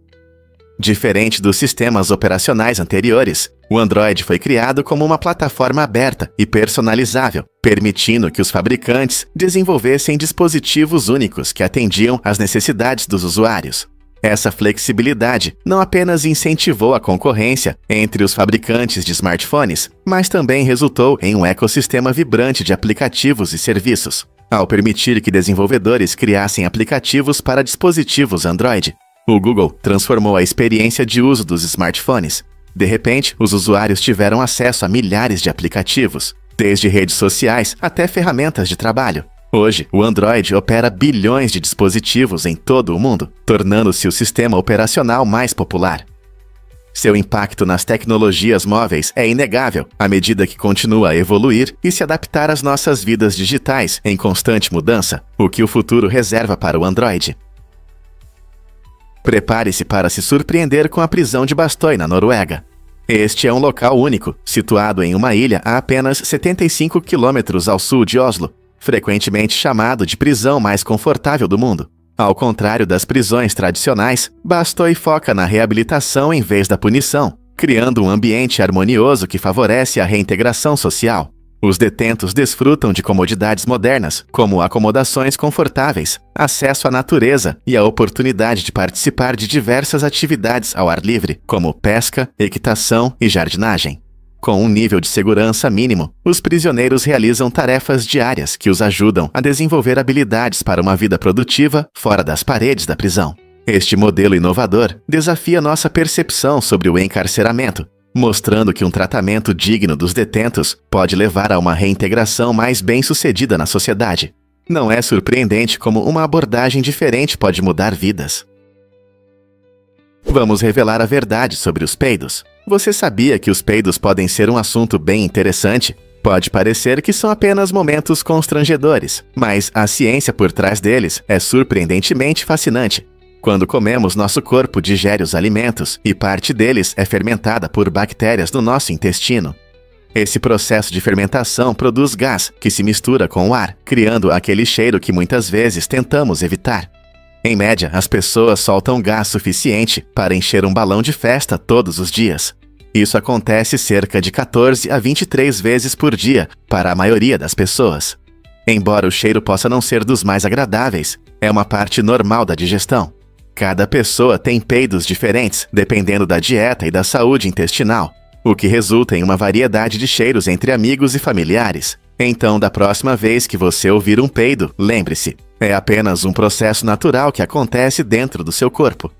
Diferente dos sistemas operacionais anteriores, o Android foi criado como uma plataforma aberta e personalizável, permitindo que os fabricantes desenvolvessem dispositivos únicos que atendiam às necessidades dos usuários. Essa flexibilidade não apenas incentivou a concorrência entre os fabricantes de smartphones, mas também resultou em um ecossistema vibrante de aplicativos e serviços. Ao permitir que desenvolvedores criassem aplicativos para dispositivos Android, o Google transformou a experiência de uso dos smartphones. De repente, os usuários tiveram acesso a milhares de aplicativos, desde redes sociais até ferramentas de trabalho. Hoje, o Android opera bilhões de dispositivos em todo o mundo, tornando-se o sistema operacional mais popular. Seu impacto nas tecnologias móveis é inegável, à medida que continua a evoluir e se adaptar às nossas vidas digitais em constante mudança, o que o futuro reserva para o Android. Prepare-se para se surpreender com a prisão de Bastøy, na Noruega. Este é um local único, situado em uma ilha a apenas 75 quilômetros ao sul de Oslo, frequentemente chamado de prisão mais confortável do mundo. Ao contrário das prisões tradicionais, Bastøy foca na reabilitação em vez da punição, criando um ambiente harmonioso que favorece a reintegração social. Os detentos desfrutam de comodidades modernas, como acomodações confortáveis, acesso à natureza e a oportunidade de participar de diversas atividades ao ar livre, como pesca, equitação e jardinagem. Com um nível de segurança mínimo, os prisioneiros realizam tarefas diárias que os ajudam a desenvolver habilidades para uma vida produtiva fora das paredes da prisão. Este modelo inovador desafia nossa percepção sobre o encarceramento, mostrando que um tratamento digno dos detentos pode levar a uma reintegração mais bem-sucedida na sociedade. Não é surpreendente como uma abordagem diferente pode mudar vidas. Vamos revelar a verdade sobre os peidos. Você sabia que os peidos podem ser um assunto bem interessante? Pode parecer que são apenas momentos constrangedores, mas a ciência por trás deles é surpreendentemente fascinante. Quando comemos, nosso corpo digere os alimentos e parte deles é fermentada por bactérias no nosso intestino. Esse processo de fermentação produz gás que se mistura com o ar, criando aquele cheiro que muitas vezes tentamos evitar. Em média, as pessoas soltam gás suficiente para encher um balão de festa todos os dias. Isso acontece cerca de 14 a 23 vezes por dia para a maioria das pessoas. Embora o cheiro possa não ser dos mais agradáveis, é uma parte normal da digestão. Cada pessoa tem peidos diferentes, dependendo da dieta e da saúde intestinal, o que resulta em uma variedade de cheiros entre amigos e familiares. Então, da próxima vez que você ouvir um peido, lembre-se, é apenas um processo natural que acontece dentro do seu corpo.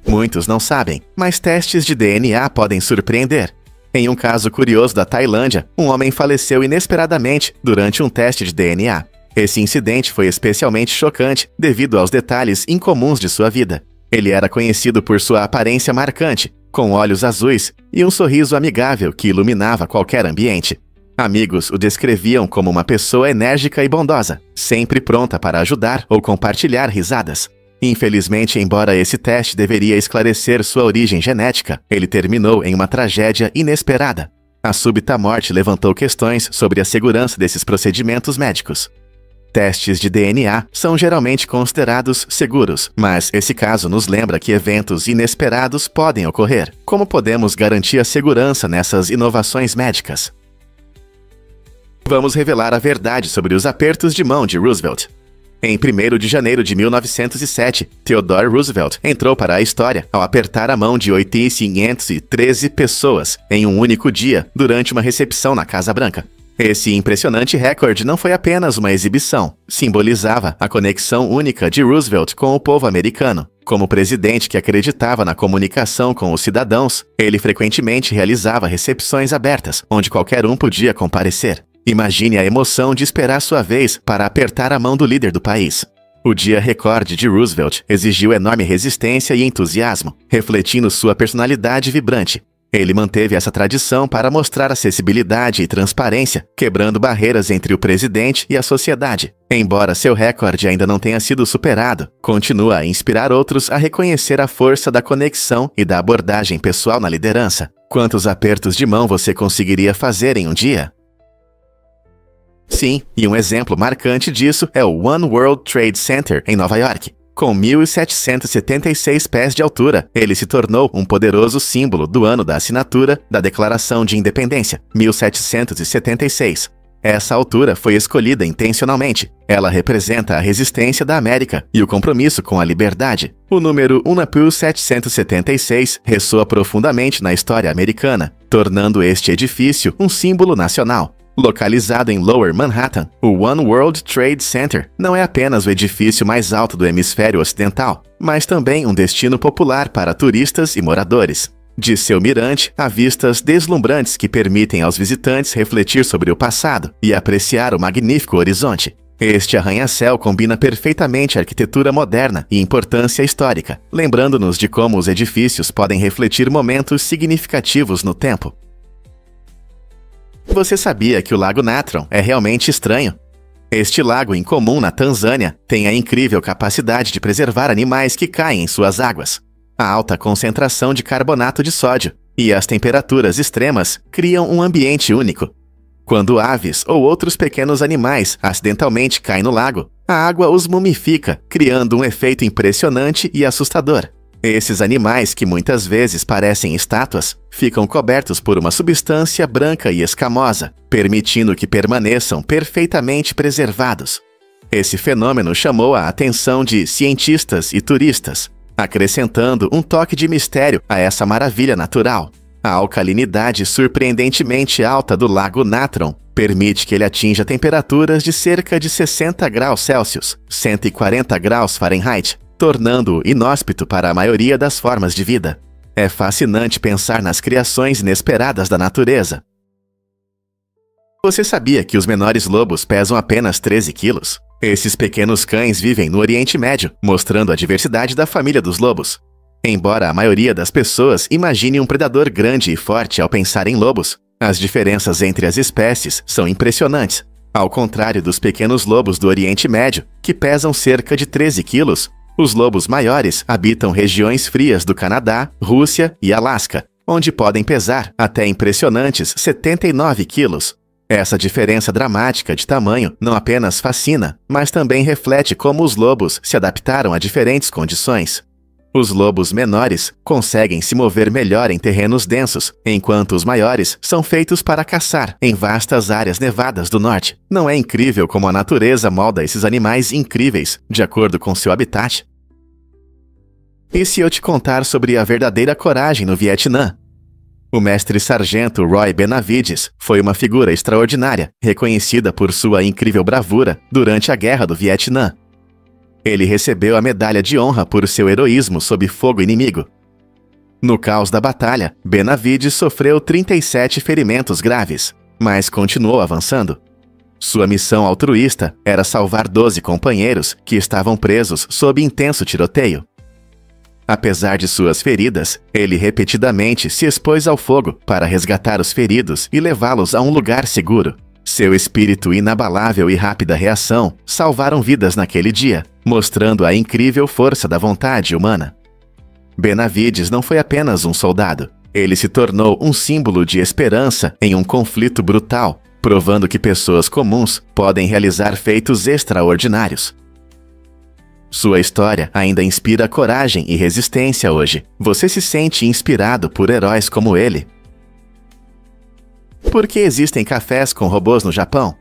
Muitos não sabem, mas testes de DNA podem surpreender. Em um caso curioso da Tailândia, um homem faleceu inesperadamente durante um teste de DNA. Esse incidente foi especialmente chocante devido aos detalhes incomuns de sua vida. Ele era conhecido por sua aparência marcante, com olhos azuis e um sorriso amigável que iluminava qualquer ambiente. Amigos o descreviam como uma pessoa enérgica e bondosa, sempre pronta para ajudar ou compartilhar risadas. Infelizmente, embora esse teste deveria esclarecer sua origem genética, ele terminou em uma tragédia inesperada. A súbita morte levantou questões sobre a segurança desses procedimentos médicos. Testes de DNA são geralmente considerados seguros, mas esse caso nos lembra que eventos inesperados podem ocorrer. Como podemos garantir a segurança nessas inovações médicas? Vamos revelar a verdade sobre os apertos de mão de Roosevelt. Em 1º de janeiro de 1907, Theodore Roosevelt entrou para a história ao apertar a mão de 8.513 pessoas em um único dia durante uma recepção na Casa Branca. Esse impressionante recorde não foi apenas uma exibição, simbolizava a conexão única de Roosevelt com o povo americano. Como presidente que acreditava na comunicação com os cidadãos, ele frequentemente realizava recepções abertas, onde qualquer um podia comparecer. Imagine a emoção de esperar sua vez para apertar a mão do líder do país. O dia recorde de Roosevelt exigiu enorme resistência e entusiasmo, refletindo sua personalidade vibrante. Ele manteve essa tradição para mostrar acessibilidade e transparência, quebrando barreiras entre o presidente e a sociedade. Embora seu recorde ainda não tenha sido superado, continua a inspirar outros a reconhecer a força da conexão e da abordagem pessoal na liderança. Quantos apertos de mão você conseguiria fazer em um dia? Sim, e um exemplo marcante disso é o One World Trade Center, em Nova York. Com 1.776 pés de altura, ele se tornou um poderoso símbolo do ano da assinatura da Declaração de Independência, 1776. Essa altura foi escolhida intencionalmente. Ela representa a resistência da América e o compromisso com a liberdade. O número 1.776 ressoa profundamente na história americana, tornando este edifício um símbolo nacional. Localizado em Lower Manhattan, o One World Trade Center não é apenas o edifício mais alto do hemisfério ocidental, mas também um destino popular para turistas e moradores. De seu mirante, há vistas deslumbrantes que permitem aos visitantes refletir sobre o passado e apreciar o magnífico horizonte. Este arranha-céu combina perfeitamente a arquitetura moderna e importância histórica, lembrando-nos de como os edifícios podem refletir momentos significativos no tempo. Você sabia que o Lago Natron é realmente estranho? Este lago incomum na Tanzânia tem a incrível capacidade de preservar animais que caem em suas águas. A alta concentração de carbonato de sódio e as temperaturas extremas criam um ambiente único. Quando aves ou outros pequenos animais acidentalmente caem no lago, a água os mumifica, criando um efeito impressionante e assustador. Esses animais, que muitas vezes parecem estátuas, ficam cobertos por uma substância branca e escamosa, permitindo que permaneçam perfeitamente preservados. Esse fenômeno chamou a atenção de cientistas e turistas, acrescentando um toque de mistério a essa maravilha natural. A alcalinidade surpreendentemente alta do Lago Natron permite que ele atinja temperaturas de cerca de 60 graus Celsius, 140 graus Fahrenheit, tornando-o inóspito para a maioria das formas de vida. É fascinante pensar nas criações inesperadas da natureza. Você sabia que os menores lobos pesam apenas 13 quilos? Esses pequenos cães vivem no Oriente Médio, mostrando a diversidade da família dos lobos. Embora a maioria das pessoas imagine um predador grande e forte ao pensar em lobos, as diferenças entre as espécies são impressionantes. Ao contrário dos pequenos lobos do Oriente Médio, que pesam cerca de 13 quilos, os lobos maiores habitam regiões frias do Canadá, Rússia e Alasca, onde podem pesar até impressionantes 79 quilos. Essa diferença dramática de tamanho não apenas fascina, mas também reflete como os lobos se adaptaram a diferentes condições. Os lobos menores conseguem se mover melhor em terrenos densos, enquanto os maiores são feitos para caçar em vastas áreas nevadas do norte. Não é incrível como a natureza molda esses animais incríveis de acordo com seu habitat? E se eu te contar sobre a verdadeira coragem no Vietnã? O mestre-sargento Roy Benavides foi uma figura extraordinária, reconhecida por sua incrível bravura durante a Guerra do Vietnã. Ele recebeu a medalha de honra por seu heroísmo sob fogo inimigo. No caos da batalha, Benavides sofreu 37 ferimentos graves, mas continuou avançando. Sua missão altruísta era salvar 12 companheiros que estavam presos sob intenso tiroteio. Apesar de suas feridas, ele repetidamente se expôs ao fogo para resgatar os feridos e levá-los a um lugar seguro. Seu espírito inabalável e rápida reação salvaram vidas naquele dia, mostrando a incrível força da vontade humana. Benavides não foi apenas um soldado. Ele se tornou um símbolo de esperança em um conflito brutal, provando que pessoas comuns podem realizar feitos extraordinários. Sua história ainda inspira coragem e resistência hoje. Você se sente inspirado por heróis como ele? Por que existem cafés com robôs no Japão?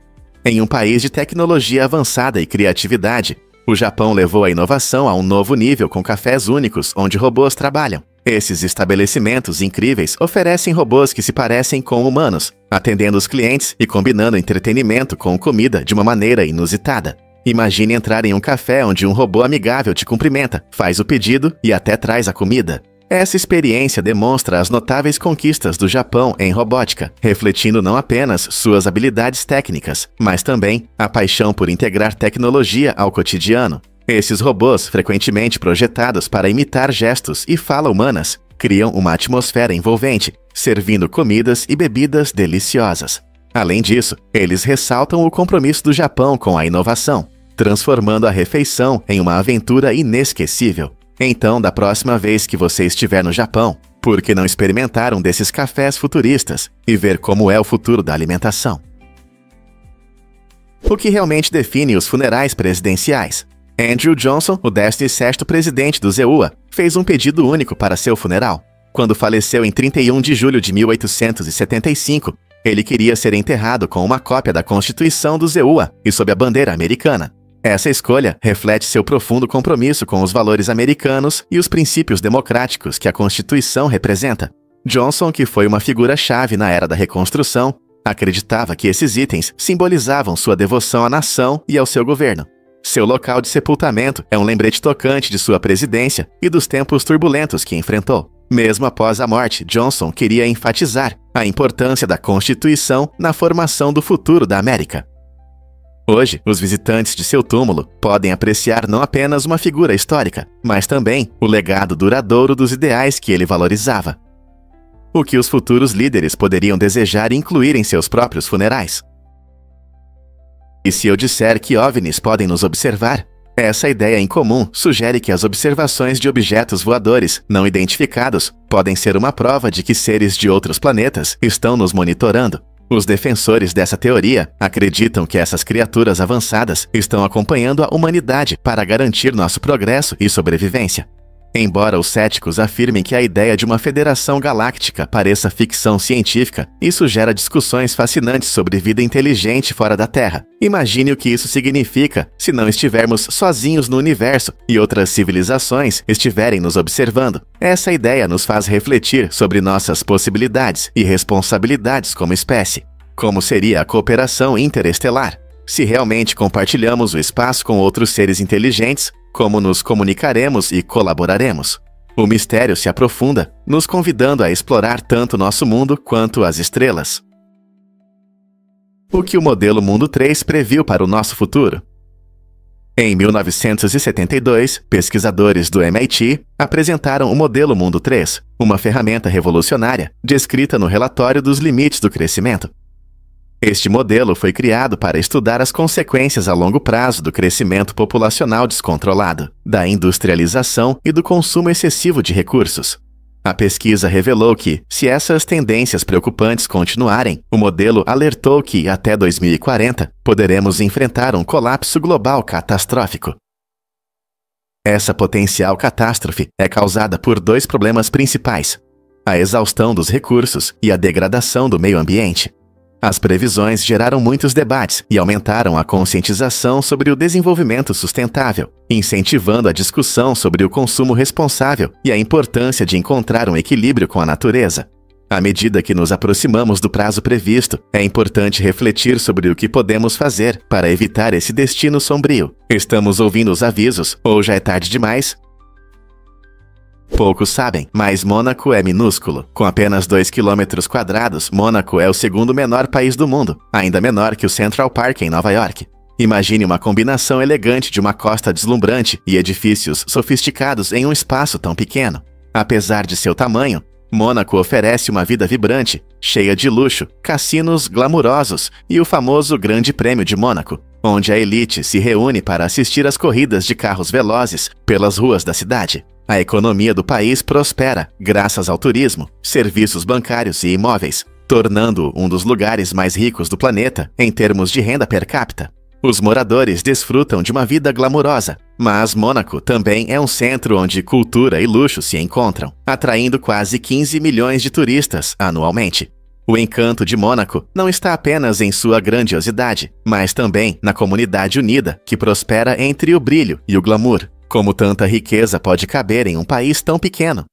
Em um país de tecnologia avançada e criatividade, o Japão levou a inovação a um novo nível com cafés únicos onde robôs trabalham. Esses estabelecimentos incríveis oferecem robôs que se parecem com humanos, atendendo os clientes e combinando entretenimento com comida de uma maneira inusitada. Imagine entrar em um café onde um robô amigável te cumprimenta, faz o pedido e até traz a comida. Essa experiência demonstra as notáveis conquistas do Japão em robótica, refletindo não apenas suas habilidades técnicas, mas também a paixão por integrar tecnologia ao cotidiano. Esses robôs, frequentemente projetados para imitar gestos e fala humanas, criam uma atmosfera envolvente, servindo comidas e bebidas deliciosas. Além disso, eles ressaltam o compromisso do Japão com a inovação, transformando a refeição em uma aventura inesquecível. Então, da próxima vez que você estiver no Japão, por que não experimentar um desses cafés futuristas e ver como é o futuro da alimentação? O que realmente define os funerais presidenciais? Andrew Johnson, o 17º presidente do ZEUA, fez um pedido único para seu funeral. Quando faleceu em 31 de julho de 1875, ele queria ser enterrado com uma cópia da Constituição do ZEUA e sob a bandeira americana. Essa escolha reflete seu profundo compromisso com os valores americanos e os princípios democráticos que a Constituição representa. Johnson, que foi uma figura-chave na era da reconstrução, acreditava que esses itens simbolizavam sua devoção à nação e ao seu governo. Seu local de sepultamento é um lembrete tocante de sua presidência e dos tempos turbulentos que enfrentou. Mesmo após a morte, Johnson queria enfatizar a importância da Constituição na formação do futuro da América. Hoje, os visitantes de seu túmulo podem apreciar não apenas uma figura histórica, mas também o legado duradouro dos ideais que ele valorizava. O que os futuros líderes poderiam desejar incluir em seus próprios funerais? E se eu disser que OVNIs podem nos observar? Essa ideia em comum sugere que as observações de objetos voadores não identificados podem ser uma prova de que seres de outros planetas estão nos monitorando. Os defensores dessa teoria acreditam que essas criaturas avançadas estão acompanhando a humanidade para garantir nosso progresso e sobrevivência. Embora os céticos afirmem que a ideia de uma federação galáctica pareça ficção científica, isso gera discussões fascinantes sobre vida inteligente fora da Terra. Imagine o que isso significa se não estivermos sozinhos no universo e outras civilizações estiverem nos observando. Essa ideia nos faz refletir sobre nossas possibilidades e responsabilidades como espécie. Como seria a cooperação interestelar? Se realmente compartilhamos o espaço com outros seres inteligentes, como nos comunicaremos e colaboraremos? O mistério se aprofunda, nos convidando a explorar tanto nosso mundo quanto as estrelas. O que o modelo Mundo 3 previu para o nosso futuro? Em 1972, pesquisadores do MIT apresentaram o modelo Mundo 3, uma ferramenta revolucionária, descrita no relatório dos limites do crescimento. Este modelo foi criado para estudar as consequências a longo prazo do crescimento populacional descontrolado, da industrialização e do consumo excessivo de recursos. A pesquisa revelou que, se essas tendências preocupantes continuarem, o modelo alertou que, até 2040, poderemos enfrentar um colapso global catastrófico. Essa potencial catástrofe é causada por dois problemas principais: a exaustão dos recursos e a degradação do meio ambiente. As previsões geraram muitos debates e aumentaram a conscientização sobre o desenvolvimento sustentável, incentivando a discussão sobre o consumo responsável e a importância de encontrar um equilíbrio com a natureza. À medida que nos aproximamos do prazo previsto, é importante refletir sobre o que podemos fazer para evitar esse destino sombrio. Estamos ouvindo os avisos ou já é tarde demais? Poucos sabem, mas Mônaco é minúsculo. Com apenas 2 km², Mônaco é o segundo menor país do mundo, ainda menor que o Central Park em Nova York. Imagine uma combinação elegante de uma costa deslumbrante e edifícios sofisticados em um espaço tão pequeno. Apesar de seu tamanho, Mônaco oferece uma vida vibrante, cheia de luxo, cassinos glamurosos e o famoso Grande Prêmio de Mônaco, onde a elite se reúne para assistir às corridas de carros velozes pelas ruas da cidade. A economia do país prospera graças ao turismo, serviços bancários e imóveis, tornando-o um dos lugares mais ricos do planeta em termos de renda per capita. Os moradores desfrutam de uma vida glamurosa, mas Mônaco também é um centro onde cultura e luxo se encontram, atraindo quase 15 milhões de turistas anualmente. O encanto de Mônaco não está apenas em sua grandiosidade, mas também na comunidade unida que prospera entre o brilho e o glamour. Como tanta riqueza pode caber em um país tão pequeno?